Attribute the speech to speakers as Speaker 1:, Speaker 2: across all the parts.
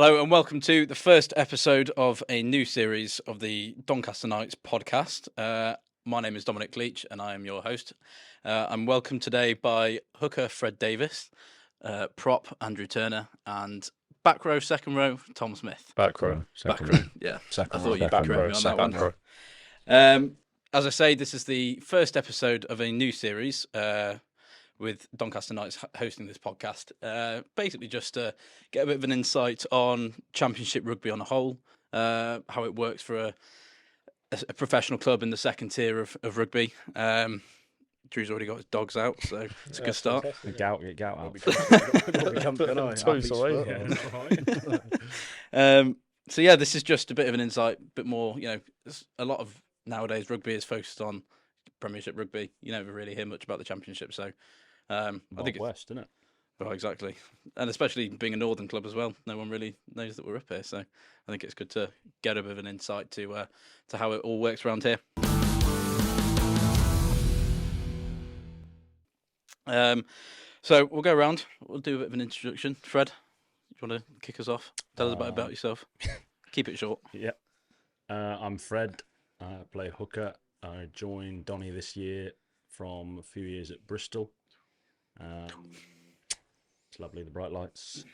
Speaker 1: Hello and welcome to the first episode of a new series of the Doncast podcast. My name is Dominic Leach and I am your host. I'm welcomed today by hooker Fred Davies, prop Andrew Turner, and back row, second row, Thom Smith.
Speaker 2: Back row.
Speaker 1: Back row, yeah.
Speaker 2: Second
Speaker 1: I thought
Speaker 2: row.
Speaker 1: you'd correct me on that one.
Speaker 2: Row.
Speaker 1: As I say, this is the first episode of a new series with Doncaster Knights hosting this podcast. Basically just to get a bit of an insight on Championship rugby on a whole, how it works for a professional club in the second tier of rugby. Drew's already got his dogs out, so it's a good start.
Speaker 2: Get gout out.
Speaker 1: So yeah, this is just a bit of an insight, bit more, there's a lot of nowadays rugby is focused on Premiership rugby. You never really hear much about the Championship, so I think it's
Speaker 2: West, isn't it?
Speaker 1: Well, exactly, and especially being a northern club as well, no one really knows that we're up here. So I think it's good to get a bit of an insight to how it all works around here. So we'll go around. We'll do a bit of an introduction. Fred, you want to kick us off? Tell us about yourself. Keep it short.
Speaker 2: Yeah. I'm Fred. I play hooker. I joined Donny this year from a few years at Bristol. It's lovely, the bright lights.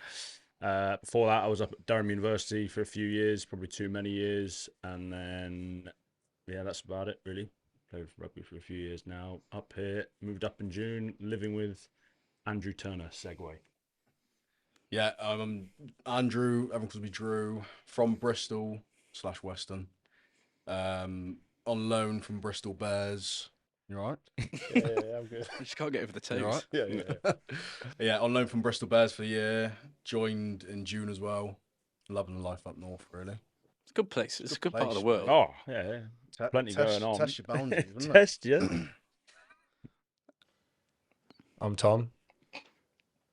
Speaker 2: Before that, I was up at Durham University for a few years, probably too many years. And then, yeah, that's about it, really. Played rugby for a few years now. Up here, moved up in June, living with Andrew Turner, Segway.
Speaker 3: Yeah, I'm Andrew, everyone calls me Drew, from Bristol / Western. On loan from Bristol Bears. You all right?
Speaker 2: Yeah, I'm good.
Speaker 1: You just can't get over the toes.
Speaker 3: You all right?
Speaker 2: Yeah.
Speaker 3: Yeah, on loan from Bristol Bears for a year. Joined in June as well. Loving the life up north, really.
Speaker 1: It's a good place. It's a good part of the
Speaker 3: place,
Speaker 1: world.
Speaker 2: Oh, yeah. Plenty going on.
Speaker 3: Test your boundaries, isn't it?
Speaker 2: Test, yeah.
Speaker 4: I'm Thom.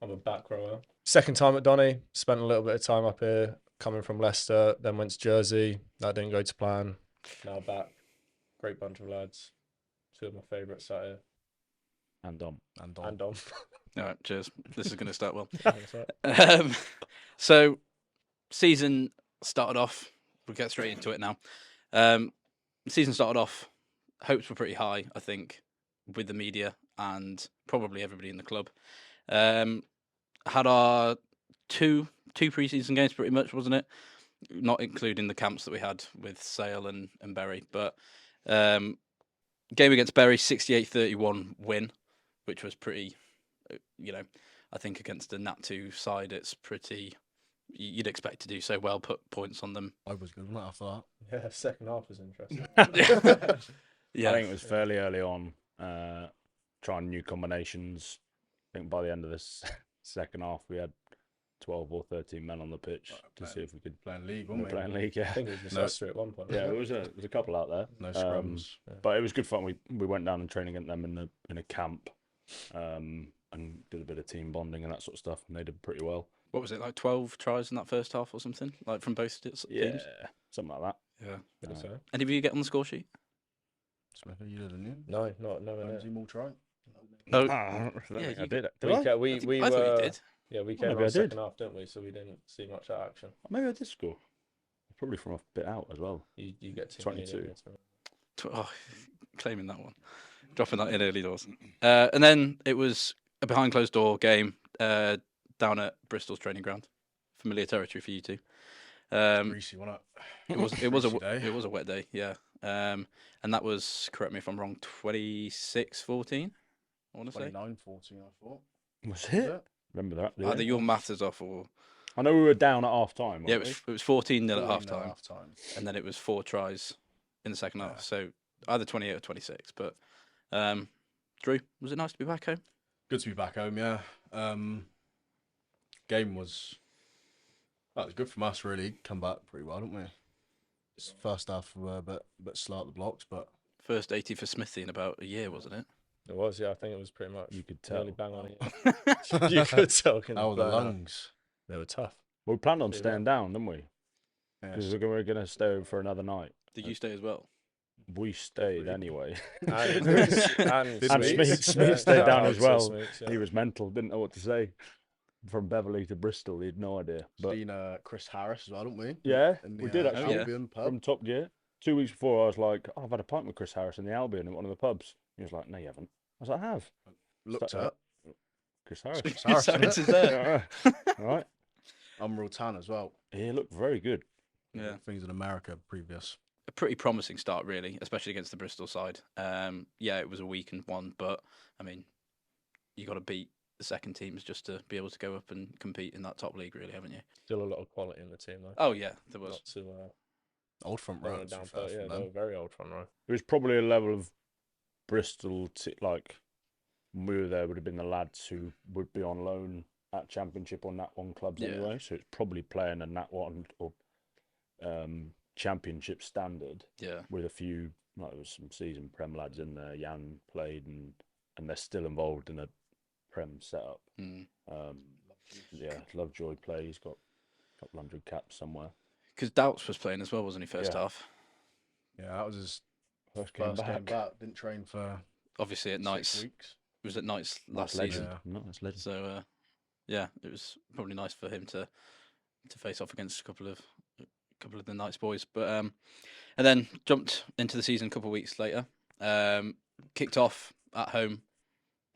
Speaker 5: I'm a back rower.
Speaker 4: Second time at Donny. Spent a little bit of time up here, coming from Leicester, then went to Jersey. That didn't go to plan.
Speaker 5: Now back. Great bunch of lads. Two of my favourites sat here.
Speaker 2: And Dom.
Speaker 5: And
Speaker 1: All right, cheers. This is going to start well.
Speaker 5: That's right.
Speaker 1: So, season started off. We'll get straight into it now. Season started off. Hopes were pretty high, I think, with the media and probably everybody in the club. Had our two pre-season games, pretty much, wasn't it? Not including the camps that we had with Sale and Bury, but game against Bury, 68-31 win, which was pretty, I think against the Nat 2 side, it's pretty, you'd expect to do so well, put points on them.
Speaker 3: I was good after that.
Speaker 5: Yeah, second half was interesting.
Speaker 1: Yeah.
Speaker 2: I think it was fairly early on, trying new combinations. I think by the end of this second half, we had 12 or 13 men on the pitch to see if we could
Speaker 3: play in league,
Speaker 2: we were
Speaker 3: wasn't we?
Speaker 2: playing league. Yeah,
Speaker 5: I think it was just
Speaker 3: No.
Speaker 5: us three at one point.
Speaker 2: yeah, it was a couple out there.
Speaker 3: No scrums.
Speaker 2: But it was good fun. We went down and trained against them in a camp, and did a bit of team bonding and that sort of stuff, and they did pretty well.
Speaker 1: What was it, like 12 tries in that first half or something? Like from both teams?
Speaker 2: Yeah, something like that.
Speaker 1: Yeah.
Speaker 5: Good to say.
Speaker 1: Any of you get on the score sheet?
Speaker 3: Smithy, you didn't you?
Speaker 5: No, not nowhere near.
Speaker 3: Ramsey Moore try.
Speaker 1: No.
Speaker 2: I
Speaker 1: Yeah,
Speaker 2: think I
Speaker 1: you-
Speaker 2: did.
Speaker 5: We
Speaker 2: I?
Speaker 5: we
Speaker 1: I thought
Speaker 5: were,
Speaker 1: you did.
Speaker 5: Yeah, we came
Speaker 2: maybe
Speaker 5: on
Speaker 2: I did.
Speaker 5: second half, didn't we? So we didn't see much action.
Speaker 2: Maybe I did score. Probably from a bit out as well.
Speaker 5: You get
Speaker 2: 22.
Speaker 1: Claiming that one. Dropping that in early doors. And then it was a behind closed door game down at Bristol's training ground. Familiar territory for you two.
Speaker 3: Greasy, wasn't it?
Speaker 1: It was
Speaker 3: Greasy day.
Speaker 1: a wet day, yeah. And that was, correct me if I'm wrong, 26-14, I want to say.
Speaker 3: 29-14, I thought.
Speaker 2: Was
Speaker 3: Was
Speaker 2: it?
Speaker 3: it?
Speaker 2: Remember that? do
Speaker 1: Either
Speaker 2: you?
Speaker 1: your maths is off or...
Speaker 2: I know we were down at half time.
Speaker 1: Yeah, it was 14-0 at
Speaker 3: 14
Speaker 1: half time.
Speaker 3: half-time.
Speaker 1: And then it was 4 tries in the second half.
Speaker 3: Yeah.
Speaker 1: So either 28 or 26. But Drew, was it nice to be back home?
Speaker 3: Good to be back home, yeah. Game was... That was good from us, really. Come back pretty well, didn't we? First half, we were a bit slow at the blocks, but...
Speaker 1: First 80 for Smithy in about a year, wasn't it?
Speaker 5: It was, yeah. I think it was pretty much.
Speaker 2: You could tell.
Speaker 5: Nearly bang on it. You could tell.
Speaker 3: How were the lungs?
Speaker 5: They were tough.
Speaker 2: Well, we planned on
Speaker 5: Yeah.
Speaker 2: staying down, didn't we? Because
Speaker 3: Yes.
Speaker 2: we were going to stay over for another night.
Speaker 1: Did you stay as well?
Speaker 2: We stayed anyway.
Speaker 5: And
Speaker 2: And
Speaker 5: Smeets.
Speaker 2: Smeets stayed down as well.
Speaker 5: Smeets, yeah.
Speaker 2: He was mental, didn't know what to say. from Beverley to Bristol. He had no idea. But
Speaker 3: Seen Chris Harris as well, haven't we?
Speaker 2: yeah,
Speaker 3: In
Speaker 2: we
Speaker 3: the,
Speaker 2: did actually.
Speaker 1: yeah.
Speaker 3: Albion pub.
Speaker 2: From Top Gear. 2 weeks before, I was like, oh, I've had a pint with Chris Harris in the Albion in one of the pubs. He was like, no, you haven't. I was like, I have.
Speaker 3: Looked
Speaker 2: Stuck
Speaker 3: at.
Speaker 2: Chris Harris.
Speaker 3: Harris,
Speaker 1: So
Speaker 3: isn't
Speaker 1: it's
Speaker 3: it?
Speaker 1: there.
Speaker 2: All right.
Speaker 3: Emerald Tan as well.
Speaker 2: He looked very good.
Speaker 1: Yeah.
Speaker 3: Things in America previous.
Speaker 1: A pretty promising start, really, especially against the Bristol side. Yeah, it was a weakened one, but I mean, you got to beat the second teams just to be able to go up and compete in that top league, really, haven't you?
Speaker 5: Still a lot of quality in the team, though.
Speaker 1: Oh yeah, there was.
Speaker 5: Not to
Speaker 3: Old front
Speaker 5: run
Speaker 3: row.
Speaker 5: it down,
Speaker 3: to be fair,
Speaker 5: but yeah,
Speaker 3: from
Speaker 5: they
Speaker 3: them.
Speaker 5: were very old front row.
Speaker 2: It was probably a level of Bristol, like, when we were there, would have been the lads who would be on loan at Championship or Nat 1 clubs
Speaker 1: Yeah.
Speaker 2: anyway. So it's probably playing a Nat 1 or Championship standard
Speaker 1: Yeah,
Speaker 2: with a few, like, there was some seasoned Prem lads in there. Jan played and they're still involved in a Prem setup.
Speaker 1: mm.
Speaker 2: Yeah, Lovejoy plays. He's got a couple hundred caps somewhere.
Speaker 1: Because Doubts was playing as well, wasn't he? First
Speaker 2: Yeah.
Speaker 1: half.
Speaker 3: Yeah, that was his
Speaker 2: First
Speaker 3: first game back. Didn't train for
Speaker 1: Obviously at
Speaker 3: 6
Speaker 1: nights.
Speaker 3: weeks.
Speaker 1: It was at nights last
Speaker 2: Legend.
Speaker 1: season.
Speaker 3: Yeah.
Speaker 2: No, that's legend.
Speaker 1: So yeah, it was probably nice for him to face off against a couple of the Knights boys. But and then jumped into the season a couple of weeks later. Kicked off at home,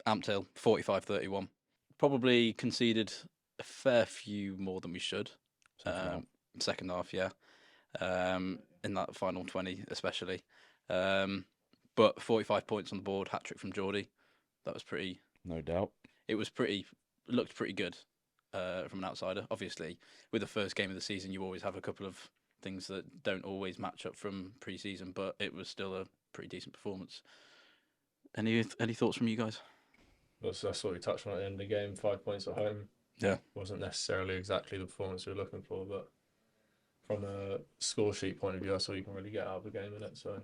Speaker 1: Ampthill 45-31. Probably conceded a fair few more than we should. Second half, yeah. In that final 20 especially. But 45 points on the board, hat trick from Geordie. That was pretty.
Speaker 2: No doubt.
Speaker 1: It looked pretty good from an outsider. Obviously, with the first game of the season, you always have a couple of things that don't always match up from pre-season, but it was still a pretty decent performance. Any thoughts from you guys?
Speaker 5: That's what we touched on at the end of the game. 5 points at home.
Speaker 1: Yeah.
Speaker 5: Wasn't necessarily exactly the performance we were looking for, but from a score sheet point of view, that's all you can really get out of the game, innit? So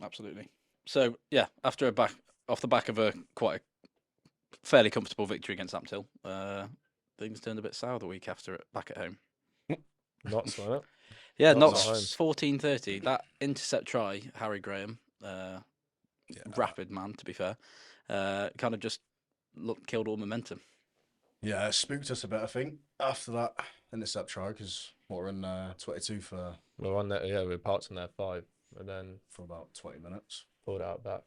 Speaker 1: Absolutely. So yeah, after off the back of a quite a fairly comfortable victory against Ampthill, things turned a bit sour the week after it back at home.
Speaker 5: not so much.
Speaker 1: Yeah,
Speaker 5: Not
Speaker 1: not
Speaker 5: at home.
Speaker 1: 14-30. That intercept try, Harry Graham, rapid man to be fair, kind of just killed all momentum.
Speaker 3: Yeah, it spooked us a bit, I think, after that intercept try, because we're in 22 for
Speaker 5: We were on there, yeah, we were parked on there 5, and then
Speaker 3: about 20 minutes.
Speaker 5: pulled out back.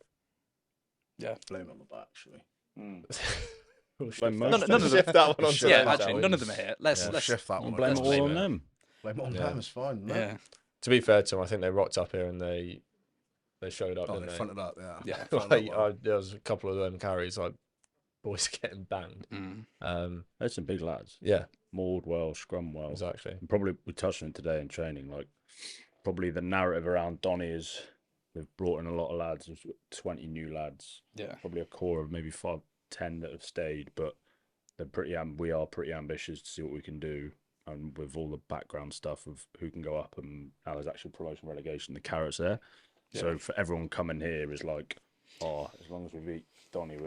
Speaker 3: Blame on the back, actually.
Speaker 5: We'll
Speaker 2: Blame
Speaker 5: shift
Speaker 2: most
Speaker 5: that-
Speaker 2: of
Speaker 1: None
Speaker 2: them.
Speaker 1: of
Speaker 5: shift that one onto
Speaker 1: Yeah,
Speaker 5: them, shall
Speaker 1: actually,
Speaker 5: we?
Speaker 1: none of them are here. Let's
Speaker 3: We'll
Speaker 1: let's
Speaker 3: shift that
Speaker 2: I'll
Speaker 3: one.
Speaker 2: blame
Speaker 1: let's
Speaker 2: it
Speaker 1: blame
Speaker 2: all on
Speaker 1: it.
Speaker 2: them.
Speaker 3: Blame it on
Speaker 1: Yeah.
Speaker 3: them, it's fine. Isn't it?
Speaker 1: yeah.
Speaker 5: To be fair to them, I think they rocked up here and they showed up,
Speaker 3: Oh,
Speaker 5: didn't
Speaker 3: they
Speaker 5: they?
Speaker 3: fronted up, yeah.
Speaker 1: Yeah.
Speaker 3: Fronted
Speaker 5: Like,
Speaker 3: up well.
Speaker 5: there was a couple of them carries, like boys getting banged.
Speaker 1: Mm.
Speaker 2: There's some big lads.
Speaker 5: Yeah,
Speaker 2: Mauled well, scrum well.
Speaker 5: exactly.
Speaker 2: And probably we touched on it today in training. Like, probably the narrative around Donny is we've brought in a lot of lads. There's 20 new lads.
Speaker 1: Yeah.
Speaker 2: Probably a core of maybe 5-10 that have stayed, but they're pretty. We are pretty ambitious to see what we can do, and with all the background stuff of who can go up and how there's actual promotion relegation, the carrots there.
Speaker 1: Yeah.
Speaker 2: So for everyone coming here is like, oh, as long as we beat Donny,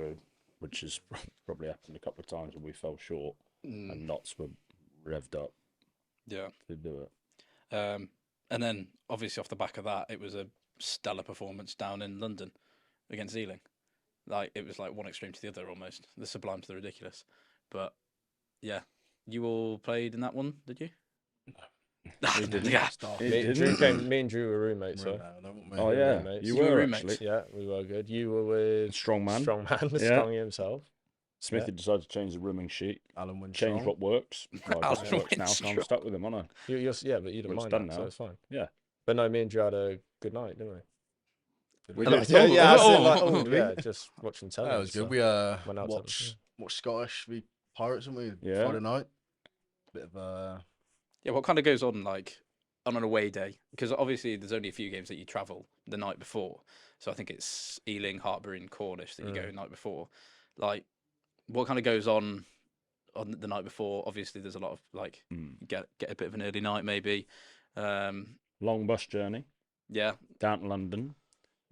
Speaker 2: which has probably happened a couple of times when we fell short and knots were revved up
Speaker 1: Yeah.
Speaker 2: to do it.
Speaker 1: And then obviously off the back of that, it was a stellar performance down in London against Ealing. Like it was like one extreme to the other almost, the sublime to the ridiculous. But yeah, you all played in that one, did you?
Speaker 2: We didn't.
Speaker 1: Yeah.
Speaker 3: Start.
Speaker 2: It
Speaker 5: Me
Speaker 2: didn't.
Speaker 5: and Drew were roommates, so
Speaker 2: Oh yeah,
Speaker 5: roommates.
Speaker 2: you
Speaker 1: You were
Speaker 2: were
Speaker 1: roommates?
Speaker 2: actually.
Speaker 5: yeah, we were good. You were with
Speaker 2: Strongman.
Speaker 5: Strongman,
Speaker 2: Yeah.
Speaker 5: Strongy himself.
Speaker 2: Smithy decided to change the rooming sheet,
Speaker 3: Alan Winstrong.
Speaker 2: change what works. Well, it doesn't
Speaker 1: Alan
Speaker 2: work now, so I'm
Speaker 1: Winstrong.
Speaker 2: stuck with him, aren't I?
Speaker 5: You're yeah, but you didn't
Speaker 2: Well, it's
Speaker 5: mind
Speaker 2: done
Speaker 5: that, so
Speaker 2: now.
Speaker 5: it's fine.
Speaker 2: Yeah.
Speaker 5: But no, me and Drew had a good night, didn't we?
Speaker 3: We
Speaker 1: Hello.
Speaker 3: did.
Speaker 1: Yeah, yeah,
Speaker 5: that's it,
Speaker 1: oh,
Speaker 5: like,
Speaker 1: oh,
Speaker 5: oh,
Speaker 3: did we?
Speaker 5: yeah, just watching telly.
Speaker 3: Yeah, it was
Speaker 5: and
Speaker 3: good.
Speaker 5: stuff.
Speaker 3: We
Speaker 5: Went out to-
Speaker 3: watched Scottish v Pirates, didn't we?
Speaker 2: Yeah.
Speaker 3: Friday night. Bit of
Speaker 1: Yeah, what kind of goes on like on an away day? Because obviously there's only a few games that you travel the night before. So I think it's Ealing, Hartbury, and Cornish that you go the night before. Like, what kind of goes on the night before? Obviously, there's a lot of like get a bit of an early night maybe.
Speaker 2: Long bus journey
Speaker 1: Yeah,
Speaker 2: down to London.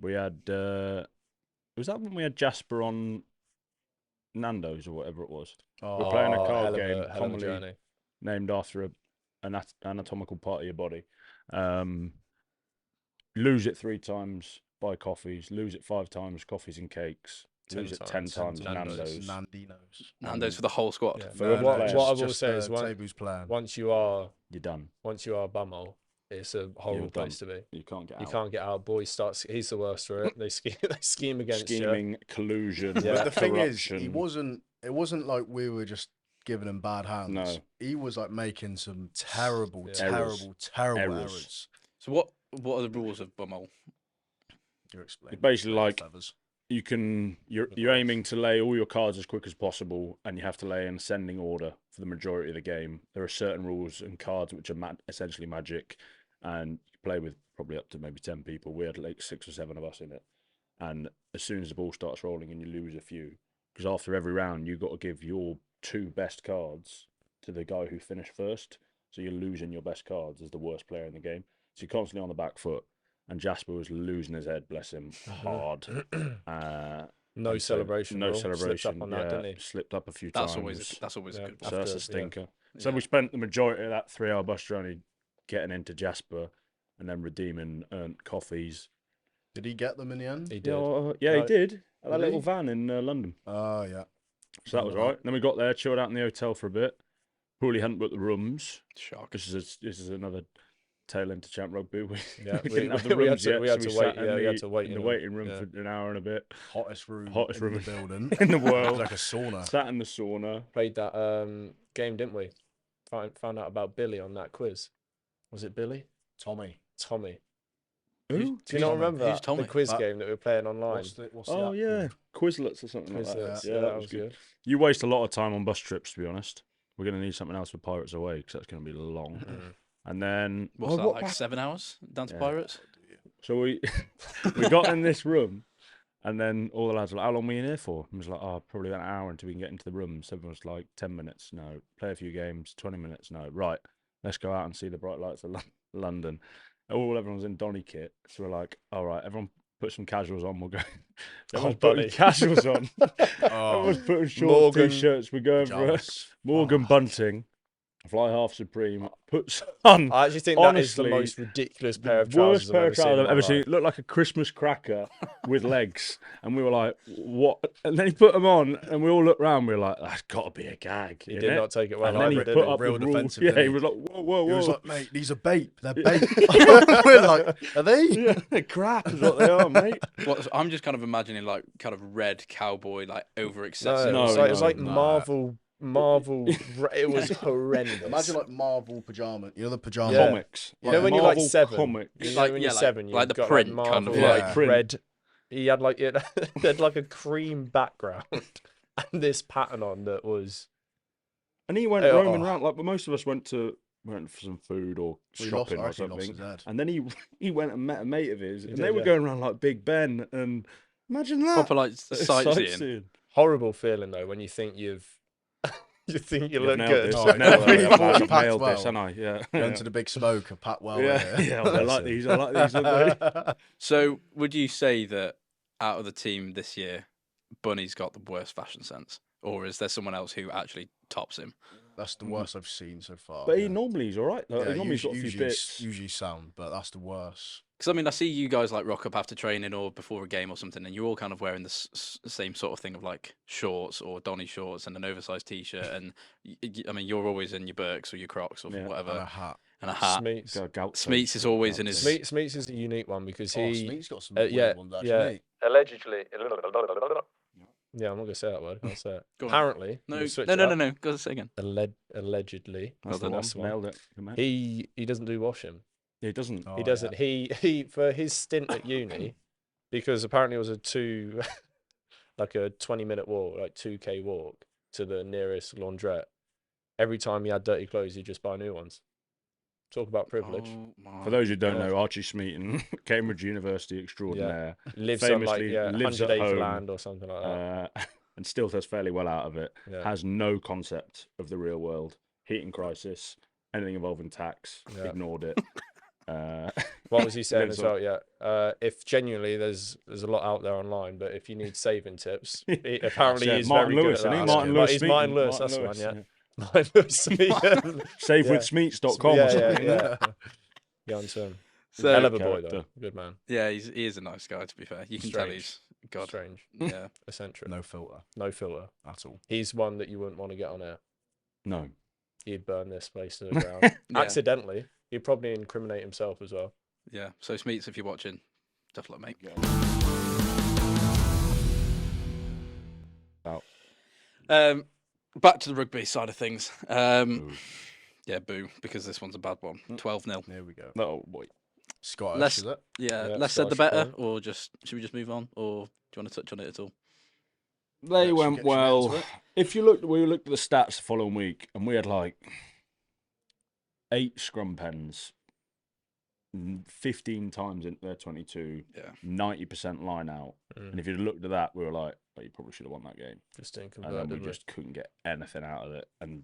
Speaker 2: We had was that when we had Jasper on Nando's or whatever it was? We're playing a
Speaker 5: Oh,
Speaker 2: card
Speaker 5: hell of
Speaker 2: game
Speaker 5: hell of a
Speaker 2: commonly
Speaker 5: journey.
Speaker 2: named after an anatomical part of your body. Lose it 3 times, buy coffees. Lose it 5 times, coffees and cakes. lose it 10 times Nando's.
Speaker 1: Nando's for the whole squad.
Speaker 4: Yeah.
Speaker 2: For
Speaker 4: what
Speaker 2: players.
Speaker 4: I will say is
Speaker 3: Tabu's plan.
Speaker 4: once you are
Speaker 2: You're done.
Speaker 4: bumhole, it's a horrible place to be.
Speaker 2: You can't get out.
Speaker 4: You can't get out. Boys start. He's the worst for it. They scheme against
Speaker 2: scheming, collusion,
Speaker 4: Yeah.
Speaker 3: But the thing is,
Speaker 2: corruption.
Speaker 3: it wasn't like we were just giving him bad hands.
Speaker 2: No.
Speaker 3: He was like making some terrible,
Speaker 4: Yeah.
Speaker 3: terrible
Speaker 2: Errors.
Speaker 3: errors.
Speaker 1: So what are the rules of bumhole?
Speaker 3: You explain.
Speaker 2: It's basically like
Speaker 3: Feathers.
Speaker 2: you're aiming to lay all your cards as quick as possible, and you have to lay in ascending order for the majority of the game. There are certain rules and cards which are essentially magic, and you play with probably up to maybe 10 people. We had like 6 or 7 of us in it, and as soon as the ball starts rolling and you lose a few, because after every round you've got to give your 2 best cards to the guy who finished first, so you're losing your best cards as the worst player in the game. So you're constantly on the back foot. And Jasper was losing his head, bless him, hard.
Speaker 4: No celebration.
Speaker 2: No
Speaker 4: rule.
Speaker 2: celebration.
Speaker 4: Slipped up on that, didn't he?
Speaker 2: Slipped up a few
Speaker 1: That's
Speaker 2: times.
Speaker 1: always a good
Speaker 2: So
Speaker 1: one.
Speaker 2: that's
Speaker 4: After-
Speaker 2: a stinker. So
Speaker 1: Yeah.
Speaker 2: we spent the majority of that 3-hour bus journey getting into Jasper and then redeeming earned coffees.
Speaker 3: Did he get them in the end?
Speaker 4: He did.
Speaker 2: Yeah,
Speaker 4: No,
Speaker 2: he did. At that
Speaker 3: did
Speaker 2: little
Speaker 3: he?
Speaker 2: van in London.
Speaker 3: Oh, yeah.
Speaker 2: So that was all right. Then we got there, chilled out in the hotel for a bit. Poorly hadn't booked the rooms.
Speaker 1: Shock.
Speaker 2: This is another tail into Champ Rugby. We
Speaker 4: Yeah,
Speaker 2: didn't have the
Speaker 4: we had
Speaker 2: rooms
Speaker 4: to-
Speaker 2: yet.
Speaker 4: we had
Speaker 2: so
Speaker 4: to
Speaker 2: we
Speaker 4: wait,
Speaker 2: sat
Speaker 4: yeah,
Speaker 2: in
Speaker 4: we had to wait
Speaker 2: in
Speaker 4: in
Speaker 2: the
Speaker 4: a-
Speaker 2: waiting room
Speaker 4: yeah.
Speaker 2: for an hour and a bit.
Speaker 3: Hottest room
Speaker 2: room
Speaker 3: in the building.
Speaker 2: in the
Speaker 3: It was
Speaker 2: world.
Speaker 3: like a sauna.
Speaker 2: Sat in the sauna.
Speaker 4: Played that game, didn't we? Found out about Billy on that quiz. Was it Billy?
Speaker 3: Tommy.
Speaker 4: Tommy.
Speaker 2: Who?
Speaker 4: Do you not
Speaker 3: Tommy?
Speaker 4: remember
Speaker 1: Who's
Speaker 4: that?
Speaker 1: Tommy?
Speaker 4: The quiz
Speaker 3: That-
Speaker 4: game that we were playing online.
Speaker 3: What's
Speaker 2: Oh
Speaker 3: the
Speaker 2: yeah,
Speaker 3: app
Speaker 2: Quizlets or something like
Speaker 4: Quizlets,
Speaker 2: that. Yeah, that was good.
Speaker 4: good.
Speaker 2: You waste a lot of time on bus trips, to be honest. We're going to need something else for Pirates Away because that's going to be long. And then
Speaker 1: What's that,
Speaker 2: what
Speaker 1: like 7 hours down to
Speaker 2: Yeah.
Speaker 1: Pirates?
Speaker 2: So we got in this room, and then all the lads were like, "How long were you in here for?" And I was like, "Oh, probably about an hour until we can get into the room." So everyone was like, 10 minutes, no. Play a few games, 20 minutes, no. Right, let's go out and see the bright lights of London. Everyone's in Donny kit, so we're like, "All right, everyone put some casuals on. We'll go." Everyone's putting
Speaker 4: Donny.
Speaker 2: casuals on.
Speaker 3: Oh,
Speaker 2: Everyone's putting short
Speaker 4: Morgan
Speaker 2: t-shirts. We're going for
Speaker 3: pajamas.
Speaker 2: Morgan Bunting, Fly Half Supreme. Puts on.
Speaker 4: I actually think that is the
Speaker 2: Honestly,
Speaker 4: most ridiculous pair of trousers
Speaker 2: Worst pair of trousers I've ever seen.
Speaker 4: in
Speaker 2: It looked like a Christmas cracker with legs. And we were like, what? And then he put them on, and we all looked round. We were like, that's got to be a gag.
Speaker 4: He
Speaker 2: innit?
Speaker 4: did not take it well.
Speaker 2: And then he
Speaker 4: either, did
Speaker 2: put
Speaker 4: he?
Speaker 2: up
Speaker 3: Real
Speaker 2: the rules.
Speaker 3: defensive,
Speaker 2: Yeah,
Speaker 3: didn't
Speaker 2: he
Speaker 3: he?
Speaker 2: was like, whoa, whoa,
Speaker 3: He
Speaker 2: whoa.
Speaker 3: was like, mate, these are bait. They're bait. We're like, are they?
Speaker 2: Yeah, they're crap is what they are, mate.
Speaker 1: I'm just kind of imagining like kind of red cowboy, like over
Speaker 4: No,
Speaker 1: excessive.
Speaker 2: No,
Speaker 4: it was like
Speaker 2: no.
Speaker 4: Marvel. It was horrendous.
Speaker 3: Imagine like Marvel pajama. You know the pajama.
Speaker 4: Yeah.
Speaker 2: Comics.
Speaker 4: You know when you're like
Speaker 2: Marvel
Speaker 4: 7?
Speaker 2: Comics.
Speaker 4: You know
Speaker 1: Like-
Speaker 4: when
Speaker 1: yeah,
Speaker 4: you're
Speaker 1: like-
Speaker 4: 7,
Speaker 1: like
Speaker 4: you've
Speaker 1: the
Speaker 4: got
Speaker 1: print
Speaker 4: like
Speaker 1: kind of
Speaker 4: Marvel,
Speaker 3: like-
Speaker 4: like
Speaker 2: Print.
Speaker 4: red. He had like it had like a cream background and this pattern on that was.
Speaker 2: And he went
Speaker 4: Oh.
Speaker 2: roaming around. Like, but most of us went for some food or
Speaker 3: He
Speaker 2: shopping
Speaker 3: lost,
Speaker 2: or
Speaker 3: actually lost
Speaker 2: something.
Speaker 3: his head.
Speaker 2: And then he went and met a mate of his, and
Speaker 4: did,
Speaker 2: they were
Speaker 4: yeah.
Speaker 2: going around like Big Ben. And imagine that.
Speaker 1: Proper like sightseeing.
Speaker 4: Horrible feeling though when you think you think you
Speaker 2: You've
Speaker 4: look
Speaker 2: nailed
Speaker 4: good.
Speaker 2: this.
Speaker 3: Oh,
Speaker 2: I've nailed
Speaker 3: yeah.
Speaker 2: this.
Speaker 3: Thought
Speaker 2: I've
Speaker 3: you packed
Speaker 2: nailed this,
Speaker 3: well.
Speaker 2: haven't I? Yeah.
Speaker 3: Went to the big smoker, Pat well.
Speaker 2: Yeah, yeah. I like these. I like these.
Speaker 1: So would you say that out of the team this year, Bunny's got the worst fashion sense, or is there someone else who actually tops him?
Speaker 3: That's the worst I've seen so far.
Speaker 2: But he
Speaker 3: yeah.
Speaker 2: normally he's all right. Though.
Speaker 3: Yeah,
Speaker 2: He normally got a few
Speaker 3: usually,
Speaker 2: bits.
Speaker 3: usually sound, but that's the worst.
Speaker 1: Because I mean, I see you guys like rock up after training or before a game or something, and you're all kind of wearing the same sort of thing of like shorts or Donny shorts and an oversized t-shirt, and I mean, you're always in your Birks or your Crocs or
Speaker 2: Yeah.
Speaker 1: whatever
Speaker 3: And a hat.
Speaker 1: and a hat.
Speaker 4: Smeets.
Speaker 2: Got a gout
Speaker 1: Smeets
Speaker 2: face.
Speaker 1: is always in
Speaker 2: Gout
Speaker 1: his-
Speaker 2: face.
Speaker 4: Smeets is a unique one because
Speaker 3: Oh,
Speaker 4: he
Speaker 3: Smeet's got some
Speaker 4: yeah,
Speaker 3: weird ones, actually.
Speaker 4: yeah. allegedly. Yeah, I'm not gonna say that word. I'll say it.
Speaker 1: Go on.
Speaker 4: Apparently,
Speaker 1: No,
Speaker 4: we'll switch
Speaker 1: no,
Speaker 4: it
Speaker 1: no,
Speaker 4: up.
Speaker 1: no, no. Go say again.
Speaker 4: Allegedly,
Speaker 2: That's the
Speaker 1: Well,
Speaker 2: one.
Speaker 4: that's the one.
Speaker 2: Nailed it. Good man.
Speaker 4: He doesn't do washing.
Speaker 2: Yeah, he doesn't.
Speaker 3: Oh,
Speaker 4: He doesn't. He for his stint at uni, because apparently it was like a 20-minute walk, like 2K walk to the nearest laundrette. Every time he had dirty clothes, he'd just buy new ones. Talk about privilege.
Speaker 1: Oh, my
Speaker 2: For those who don't
Speaker 4: Yeah.
Speaker 2: know, Archie Smeaton, Cambridge University extraordinaire,
Speaker 4: Lives on like
Speaker 2: famously lives
Speaker 4: 100
Speaker 2: at
Speaker 4: acre
Speaker 2: home,
Speaker 4: land or something like that.
Speaker 2: and still does fairly well out of it.
Speaker 4: Yeah.
Speaker 2: Has no concept of the real world, heating crisis, anything involving tax,
Speaker 4: Yeah.
Speaker 2: ignored it.
Speaker 4: What was he saying
Speaker 2: lives
Speaker 4: as well? Yeah. If genuinely there's a lot out there online, but if you need saving tips, apparently
Speaker 2: Yeah,
Speaker 4: he's
Speaker 2: Martin
Speaker 4: very
Speaker 2: Lewis,
Speaker 4: good
Speaker 2: isn't
Speaker 4: at
Speaker 2: he?
Speaker 4: that.
Speaker 2: Martin Lewis.
Speaker 4: He's Martin
Speaker 2: Smeaton.
Speaker 4: Lewis. That's the one.
Speaker 2: Lewis,
Speaker 4: Yeah. Martin Lewis. Smeaton.
Speaker 2: Savewithsmeets.com
Speaker 4: Yeah,
Speaker 2: or something.
Speaker 4: yeah. Get on to him.
Speaker 1: So-
Speaker 4: Hell of a boy though.
Speaker 2: Character.
Speaker 4: Good man.
Speaker 1: Yeah, he is a nice guy. To be fair, you can tell
Speaker 4: Strange.
Speaker 1: he's God.
Speaker 4: strange,
Speaker 1: Yeah.
Speaker 4: eccentric,
Speaker 3: No filter
Speaker 4: no filter.
Speaker 3: at all.
Speaker 4: He's one that you wouldn't want to get on air.
Speaker 2: No.
Speaker 4: He'd burn this place to the ground
Speaker 1: Yeah.
Speaker 4: accidentally. He'd probably incriminate himself as well.
Speaker 1: Yeah. So Smeets, if you're watching, tough luck, mate. Back to the rugby side of things.
Speaker 2: Boo.
Speaker 1: Yeah, boo, because this one's a bad one. 12-0.
Speaker 3: There we go.
Speaker 2: Oh boy.
Speaker 3: Scottish,
Speaker 1: Less-
Speaker 3: is it?
Speaker 1: Yeah,
Speaker 4: Yeah,
Speaker 1: less said the
Speaker 4: Scottish
Speaker 1: better,
Speaker 4: fine.
Speaker 1: or should we just move on, or do you want to touch on it at all?
Speaker 2: They
Speaker 3: Should
Speaker 2: went
Speaker 3: get
Speaker 2: well.
Speaker 3: into it.
Speaker 2: If we looked at the stats the following week, and we had like 8 scrum pens, 15 times into their 22,
Speaker 1: Yeah.
Speaker 2: 90% line out. And if you'd looked at that, we were like, well, you probably should have won that game.
Speaker 4: Just didn't
Speaker 2: And
Speaker 4: convert.
Speaker 2: then we
Speaker 4: did we?
Speaker 2: just couldn't get anything out of it, and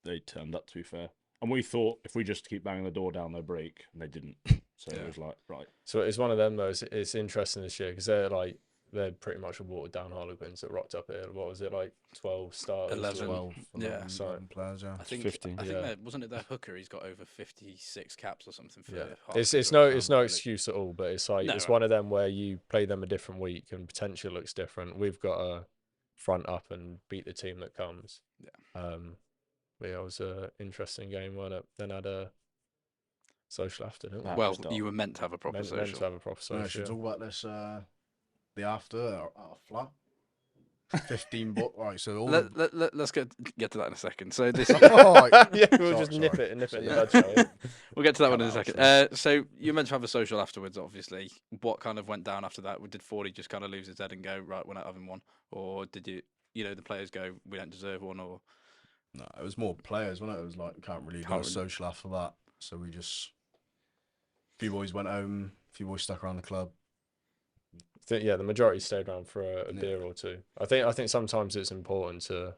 Speaker 2: they turned up, to be fair. And we thought if we just keep banging the door down, they'll break, and they didn't. So
Speaker 1: Yeah.
Speaker 2: it was like, right.
Speaker 4: So it's one of them though. It's interesting this year because they're pretty much a watered down Harlequins that rocked up here. What was it, like 12 starters?
Speaker 1: 11.
Speaker 3: 12
Speaker 1: Yeah.
Speaker 3: so players, yeah.
Speaker 1: I think
Speaker 2: 15.
Speaker 1: I think
Speaker 4: Yeah.
Speaker 1: that wasn't it their hooker. He's got over 56 caps or something for.
Speaker 4: Yeah,
Speaker 1: Harlequins
Speaker 4: it's
Speaker 1: or
Speaker 4: no
Speaker 1: something.
Speaker 4: excuse at all, but it's like
Speaker 1: No,
Speaker 4: it's
Speaker 1: right.
Speaker 4: one of them where you play them a different week and potentially looks different. We've got to front up and beat the team that comes.
Speaker 1: Yeah.
Speaker 4: But yeah, it was an interesting game, wasn't it? Then had a social after, didn't we?
Speaker 2: That
Speaker 1: Well,
Speaker 2: was dark.
Speaker 1: you were meant to have a proper
Speaker 4: Meant
Speaker 1: social.
Speaker 4: to have a proper
Speaker 3: No,
Speaker 4: social.
Speaker 3: should we
Speaker 4: yeah.
Speaker 3: talk about this, the after, our flat? 15 right, so all
Speaker 1: Let's get to that in a second. So this
Speaker 3: Oh,
Speaker 4: Yeah, we'll
Speaker 3: Sorry,
Speaker 4: just nip
Speaker 3: sorry.
Speaker 4: it in the
Speaker 1: Yeah.
Speaker 4: bud. shall we?
Speaker 1: we'll get to that one in a
Speaker 3: Cut
Speaker 1: second.
Speaker 3: that
Speaker 1: So you're meant to have a social afterwards, obviously. What kind of went down after that? Did Fordy just kind of lose his head and go, right, we're not having one, or did the players go, we don't deserve one, or
Speaker 3: No, it was more players, wasn't it? It was like, we can't really
Speaker 1: Can't
Speaker 3: do a
Speaker 1: really-
Speaker 3: social after that. So we just, a few boys went home, a few boys stuck around the club.
Speaker 4: Yeah, the majority stayed around for a
Speaker 3: Yeah.
Speaker 4: beer or two. I think sometimes it's important to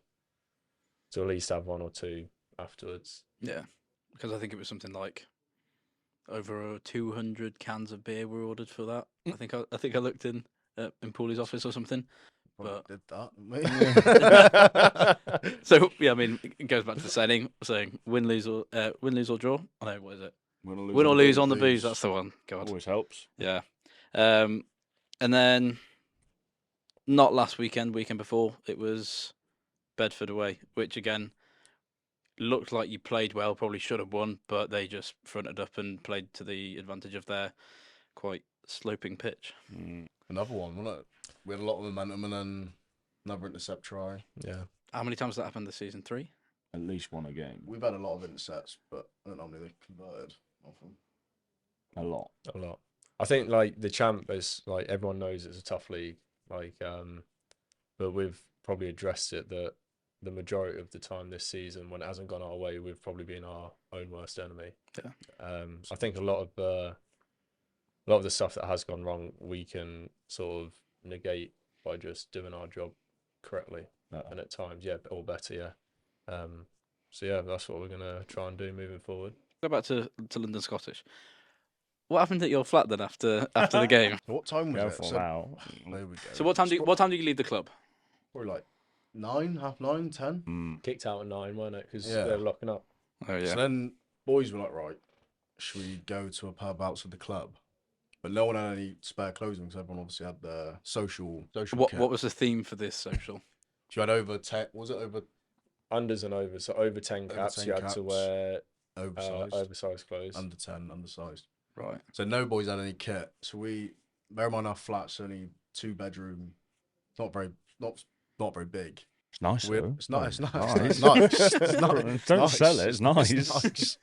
Speaker 4: at least have one or two afterwards.
Speaker 1: yeah, because I think it was something like over 200 cans of beer were ordered for that. I think I looked in Paulie's office or something.
Speaker 3: Probably
Speaker 1: But-
Speaker 3: did that, didn't we?
Speaker 1: So yeah, I mean, it goes back to the saying win, lose or draw. I know, what is it?
Speaker 2: Win
Speaker 1: Win or lose on the
Speaker 3: booze.
Speaker 1: booze. That's the one. God.
Speaker 2: Always helps.
Speaker 1: Yeah. And then not last weekend before, it was Bedford away, which again looked like you played well, probably should have won, but they just fronted up and played to the advantage of their quite sloping pitch.
Speaker 3: Another one, wasn't it? We had a lot of momentum and then another intercept try.
Speaker 4: Yeah.
Speaker 1: How many times has that happened this season? 3?
Speaker 2: At least one a game.
Speaker 3: We've had a lot of intercepts, but I don't know how many they converted off them.
Speaker 2: A lot.
Speaker 4: A lot. I think like the champ is like everyone knows it's a tough league. Like but we've probably addressed it that the majority of the time this season when it hasn't gone our way, we've probably been our own worst enemy.
Speaker 1: Yeah.
Speaker 4: I think a lot of the stuff that has gone wrong we can sort of negate by just doing our job correctly and at times, or better, yeah. So yeah, that's what we're gonna try and do moving forward.
Speaker 1: Go back to London Scottish. What happened at your flat then after the game?
Speaker 3: So what time was it?
Speaker 2: Careful
Speaker 3: So,
Speaker 2: now.
Speaker 3: there we go.
Speaker 1: So what time do you leave the club?
Speaker 3: Probably like 9, half 9, 10.
Speaker 2: Mm.
Speaker 4: Kicked out at 9, weren't it? Because
Speaker 3: Yeah.
Speaker 4: they were locking up.
Speaker 1: Oh yeah.
Speaker 3: So then boys were like, right, should we go to a pub outside the club? But no one had any spare clothing because everyone obviously had their social
Speaker 1: What
Speaker 3: kit.
Speaker 1: was the theme for this social?
Speaker 3: You had over 10, was it over
Speaker 4: Unders and overs, so over 10
Speaker 3: Over
Speaker 4: caps,
Speaker 3: 10
Speaker 4: you had
Speaker 3: caps.
Speaker 4: to wear
Speaker 3: oversized?
Speaker 4: oversized clothes.
Speaker 3: Under 10, undersized.
Speaker 1: Right.
Speaker 3: So no boys had any kit. So we, bear in mind our flat's only 2-bedroom, not very big.
Speaker 2: It's nice.
Speaker 3: We're-
Speaker 2: though.
Speaker 3: it's nice,
Speaker 2: Oh,
Speaker 3: it's nice. It's nice.
Speaker 2: Don't
Speaker 3: nice.
Speaker 2: sell it. It's nice.
Speaker 3: It's nice.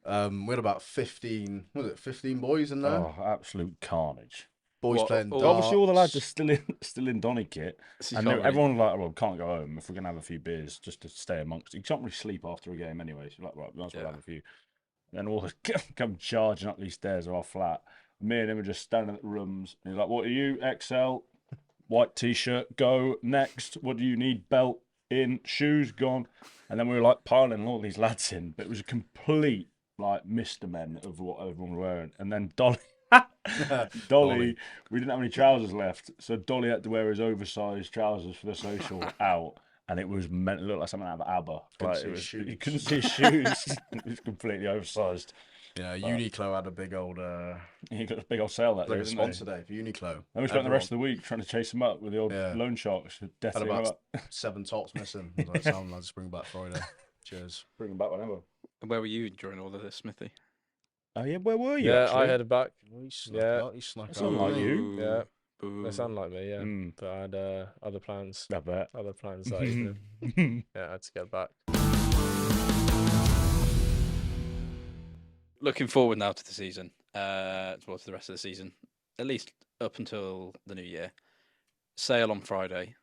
Speaker 3: We had about 15, was it 15 boys in there?
Speaker 2: Oh, absolute carnage.
Speaker 3: Boys
Speaker 1: What,
Speaker 3: playing
Speaker 1: all-
Speaker 3: darts.
Speaker 2: Obviously, all the lads are still in Donny kit,
Speaker 1: So you
Speaker 2: and
Speaker 1: can't really-
Speaker 2: everyone's like, "Well, can't go home if we're gonna have a few beers just to stay amongst." You can't really sleep after a game anyway. So you're like, right, might as well
Speaker 1: Yeah.
Speaker 2: have a few. Then all come charging up these stairs of our flat. Me and him are just standing at the rooms. And he's like, "What are you? XL, white t-shirt. Go next. What do you need? Belt in, shoes gone." And then we were like piling all these lads in, but it was a complete like Mr. Men of what everyone was wearing. And then Dolly. Dolly, we didn't have any trousers left, so Dolly had to wear his oversized trousers for the social out, and it was meant to look like something out of ABBA.
Speaker 3: Couldn't
Speaker 2: Like,
Speaker 3: see
Speaker 2: it
Speaker 3: his
Speaker 2: was,
Speaker 3: shoes.
Speaker 2: you couldn't see his shoes. It was completely oversized.
Speaker 3: Yeah, Uniqlo had a big old
Speaker 2: He got a big old sale that
Speaker 3: like
Speaker 2: day,
Speaker 3: a
Speaker 2: didn't
Speaker 3: sponsor
Speaker 2: they?
Speaker 3: day for Uniqlo.
Speaker 2: And we spent the rest of the week trying to chase him up with the old
Speaker 3: Yeah.
Speaker 2: loan sharks. Death
Speaker 3: Had
Speaker 2: him
Speaker 3: about
Speaker 2: up.
Speaker 3: 7 tops missing. I was like, sound lads, bring back Friday. Cheers.
Speaker 2: Bring him back whenever.
Speaker 1: Where were you during all of this, Smithy?
Speaker 2: Oh yeah, where were you?
Speaker 4: Yeah,
Speaker 2: actually?
Speaker 4: I headed back.
Speaker 3: Well, he snuck
Speaker 4: Yeah.
Speaker 3: out. He snuck
Speaker 2: That's
Speaker 3: out.
Speaker 2: unlike you.
Speaker 1: Boo.
Speaker 4: Yeah.
Speaker 1: Boo.
Speaker 4: They sound like me, yeah.
Speaker 2: Mm.
Speaker 4: But I had other plans.
Speaker 2: I bet.
Speaker 4: Other plans that evening. Yeah, I had to get back.
Speaker 1: Looking forward now to the season, towards the rest of the season, at least up until the new year. Sale on Friday.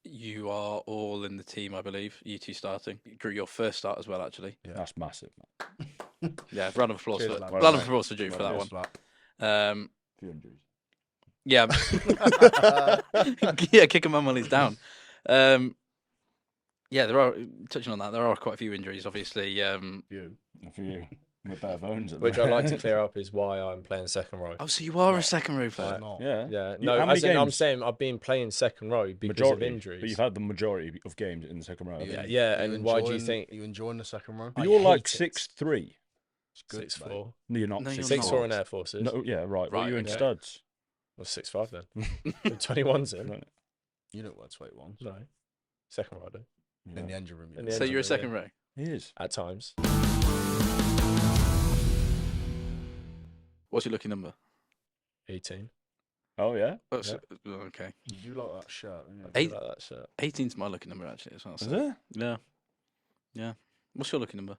Speaker 1: You are all in the team, I believe. You two starting. Drew, your first start as well, actually.
Speaker 3: Yeah.
Speaker 2: That's massive.
Speaker 1: Yeah, round of applause
Speaker 4: Cheers,
Speaker 1: for
Speaker 3: lads.
Speaker 1: round of applause for Drew for that
Speaker 3: Cheers
Speaker 1: one.
Speaker 3: for
Speaker 2: Few injuries.
Speaker 1: Yeah, yeah, kick him on while he's down. Yeah, there are touching on that. There are quite a few injuries, obviously.
Speaker 3: You.
Speaker 2: A few with bare bones. At the
Speaker 4: Which I'd like to
Speaker 2: minute.
Speaker 4: clear up is why I'm playing second row.
Speaker 1: Oh, so you are
Speaker 3: No,
Speaker 1: a second row player?
Speaker 3: It's not.
Speaker 2: Yeah.
Speaker 4: Yeah,
Speaker 2: You-
Speaker 4: no,
Speaker 2: how many
Speaker 4: as in, I'm
Speaker 2: games?
Speaker 4: saying I've been playing second row because
Speaker 2: Majority,
Speaker 4: of injuries.
Speaker 2: but you've had the majority of games in the second row.
Speaker 3: You-
Speaker 4: Yeah,
Speaker 2: haven't
Speaker 4: yeah,
Speaker 3: you
Speaker 4: and why do you
Speaker 3: enjoying-
Speaker 4: think
Speaker 3: you enjoying the second row?
Speaker 2: But
Speaker 4: I
Speaker 2: you're like
Speaker 4: hate it.
Speaker 2: 6'3".
Speaker 3: It's good,
Speaker 4: 6'4"?
Speaker 3: mate.
Speaker 2: No, you're not.
Speaker 1: No, you're
Speaker 4: 6'4"
Speaker 1: not.
Speaker 4: in Air Forces.
Speaker 2: No, yeah, right. What
Speaker 1: Right,
Speaker 2: are you in
Speaker 1: okay.
Speaker 2: studs?
Speaker 4: Well, 6'5" then. With 21s in.
Speaker 2: No,
Speaker 3: You know what 21s.
Speaker 4: No. Second row, I do.
Speaker 2: yeah.
Speaker 3: In the engine room. you
Speaker 4: In
Speaker 3: know.
Speaker 4: the
Speaker 1: So
Speaker 4: engine
Speaker 1: you're a
Speaker 4: room,
Speaker 1: second row.
Speaker 2: He is.
Speaker 4: At times.
Speaker 1: What's your lucky number?
Speaker 4: 18.
Speaker 2: Oh yeah.
Speaker 1: Oh, so- okay.
Speaker 3: You do like that shirt, don't you?
Speaker 4: I do
Speaker 1: Eight-
Speaker 4: like that shirt.
Speaker 1: 18's my lucky number actually as well.
Speaker 2: Is
Speaker 1: So.
Speaker 2: it?
Speaker 1: Yeah. Yeah. What's your lucky number?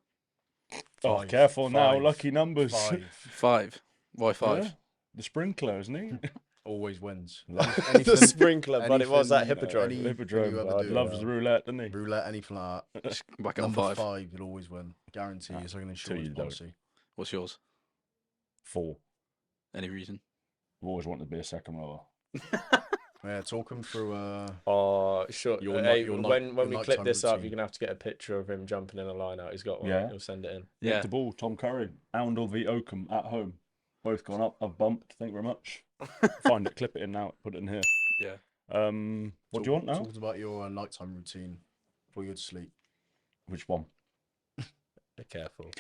Speaker 2: Oh,
Speaker 3: Five.
Speaker 2: careful now.
Speaker 3: Five.
Speaker 2: Lucky numbers.
Speaker 3: 5.
Speaker 1: 5. Why 5?
Speaker 2: Yeah. The sprinkler, isn't he?
Speaker 3: Always wins.
Speaker 4: The sprinkler, but it was that
Speaker 3: anything,
Speaker 4: hippodrome.
Speaker 3: any-
Speaker 2: Hippodrome.
Speaker 3: you ever
Speaker 2: lad.
Speaker 3: do,
Speaker 2: Loves the roulette, doesn't he?
Speaker 3: Roulette, anything like that.
Speaker 1: Just whack it on
Speaker 3: Number
Speaker 1: 5.
Speaker 3: 5, you'll always win. Guarantee.
Speaker 2: Ah,
Speaker 3: It's like an
Speaker 2: till you
Speaker 3: insurance
Speaker 2: don't.
Speaker 3: policy.
Speaker 1: What's yours?
Speaker 2: 4.
Speaker 1: Any reason?
Speaker 2: I've always wanted to be a second rower.
Speaker 3: Yeah, talking through.
Speaker 4: Oh, sure.
Speaker 3: Your
Speaker 4: Hey,
Speaker 3: night- your
Speaker 4: when
Speaker 3: night-
Speaker 4: we
Speaker 3: your
Speaker 4: clip
Speaker 3: nighttime
Speaker 4: this up,
Speaker 3: routine.
Speaker 4: you're going to have to get a picture of him jumping in a line out. He's got one.
Speaker 2: Yeah.
Speaker 4: He'll send it in.
Speaker 2: Nick
Speaker 1: Yeah.
Speaker 2: the ball, Tom Curry, Oundle v Oakham at home. Both gone up. I've bumped. Thank you very much. Find it, clip it in now, put it in here.
Speaker 1: Yeah.
Speaker 2: What do you want now?
Speaker 3: Talk about your nighttime routine before you go to sleep.
Speaker 2: Which one?
Speaker 4: Be careful.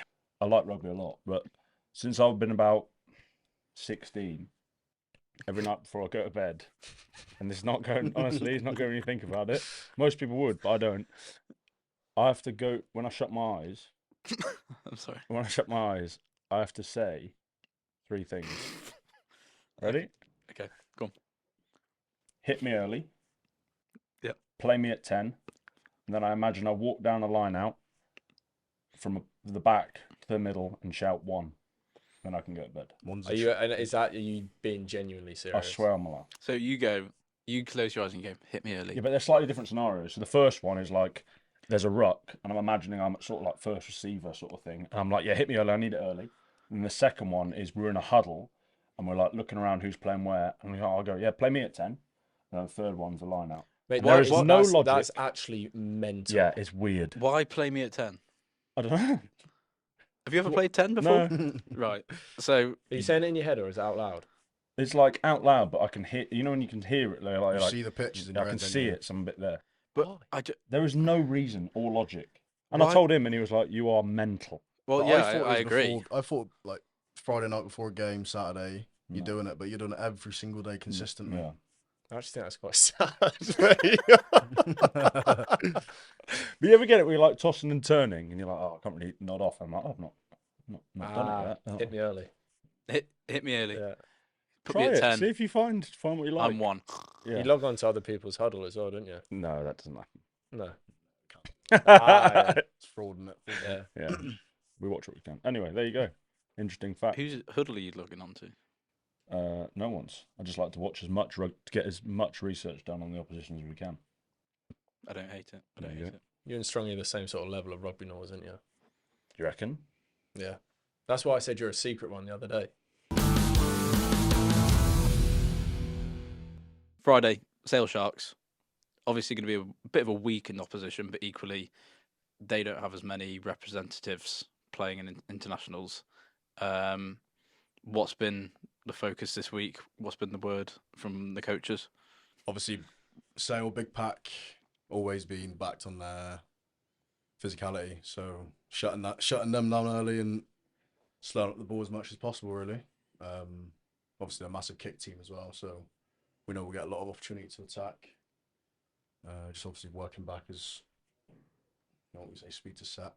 Speaker 2: I like rugby a lot, but since I've been about 16, every night before I go to bed, and it's not going, honestly, it's not going when you think about it. Most people would, but I don't. I have to go, when I shut my eyes,
Speaker 1: I'm sorry.
Speaker 2: I have to say 3 things. Ready?
Speaker 1: Okay, go on.
Speaker 2: Hit me early.
Speaker 1: Yep.
Speaker 2: Play me at 10. And then I imagine I walk down a line out from the back to the middle and shout 1. Then I can go to bed.
Speaker 3: One's
Speaker 4: Are you? And is that are you being genuinely serious?
Speaker 2: I swear on my life.
Speaker 1: So you close your eyes and you go, hit me early.
Speaker 2: Yeah, but they're slightly different scenarios. So the first one is like, there's a ruck, and I'm imagining I'm sort of like first receiver sort of thing. And I'm like, yeah, hit me early, I need it early. And the second one is we're in a huddle, and we're like looking around who's playing where. And I'll go, yeah, play me at 10. And the third one's a line out.
Speaker 4: Mate,
Speaker 2: There
Speaker 4: that
Speaker 2: is
Speaker 4: is-
Speaker 2: no
Speaker 4: that's-
Speaker 2: logic.
Speaker 4: That's actually mental.
Speaker 2: Yeah, it's weird.
Speaker 1: Why play me at 10?
Speaker 2: I don't know.
Speaker 1: Have you ever played 10 before?
Speaker 2: No,
Speaker 1: Right. So
Speaker 4: Are you saying it in your head or is it out loud?
Speaker 2: it's like out loud, but I can hear. You know when you can hear it, like,
Speaker 3: You
Speaker 2: like
Speaker 3: see the pictures in
Speaker 2: I
Speaker 3: your
Speaker 2: can
Speaker 3: head, don't
Speaker 2: see
Speaker 3: you?
Speaker 2: it some bit there.
Speaker 1: but
Speaker 4: Why?
Speaker 2: There is no reason or logic. And I
Speaker 1: Why-
Speaker 2: told him, and he was like, "You are mental."
Speaker 1: well,
Speaker 3: But
Speaker 1: yeah,
Speaker 3: thought it
Speaker 1: I
Speaker 3: was
Speaker 1: agree.
Speaker 3: I thought like Friday night before a game, Saturday, you're
Speaker 2: No.
Speaker 3: doing it, but you're doing it every single day consistently.
Speaker 2: Yeah.
Speaker 4: I actually think that's quite sad. mate.
Speaker 2: But you ever get it where you're like tossing and turning, and you're like, "Oh, I can't really nod off." I'm like, "Oh, I've not done it yet." Oh.
Speaker 4: Hit me early.
Speaker 1: Hit me early.
Speaker 4: Yeah.
Speaker 1: Put
Speaker 2: Try
Speaker 1: me at
Speaker 2: it.
Speaker 1: 10.
Speaker 2: See if you find what you like.
Speaker 1: I'm 1.
Speaker 2: Yeah.
Speaker 4: You log on to other people's huddle as well, don't you?
Speaker 2: No, that doesn't
Speaker 4: No.
Speaker 2: happen.
Speaker 3: It's fraud, isn't it?
Speaker 4: Yeah.
Speaker 2: Yeah, we watch what we can. Anyway, there you go. Interesting fact.
Speaker 1: Whose huddle are you logging on to?
Speaker 2: No one's. I just like to watch as much to get as much research done on the opposition as we can.
Speaker 1: I don't hate it. I don't
Speaker 2: There you
Speaker 1: hate
Speaker 2: go.
Speaker 1: it.
Speaker 4: You and Strongy are the same sort of level of rugby knowledge, aren't you?
Speaker 2: Do you reckon?
Speaker 4: Yeah. That's why I said you're a secret one the other day.
Speaker 1: Friday, Sale Sharks. Obviously going to be a bit of a weakened opposition, but equally they don't have as many representatives playing in internationals. What's been the focus this week? What's been the word from the coaches?
Speaker 3: Obviously, Sale, big pack, always been backed on their physicality. So shutting them down early and slowing up the ball as much as possible. Really. Obviously, they're a massive kick team as well, so we know we'll get a lot of opportunity to attack. Just obviously working back as, what we say, speed to set,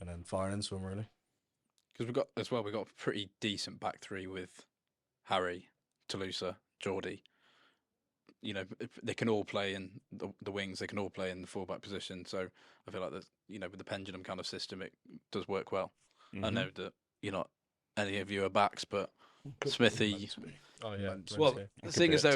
Speaker 3: and then firing into them really.
Speaker 1: Because we've got a pretty decent back three with Harry, Toulouse, Geordie. They can all play in the wings. They can all play in the fullback position. So I feel like that with the pendulum kind of system, it does work well. I know that not any of you are backs, but Smithy.
Speaker 5: Oh yeah.
Speaker 1: Well, seeing as though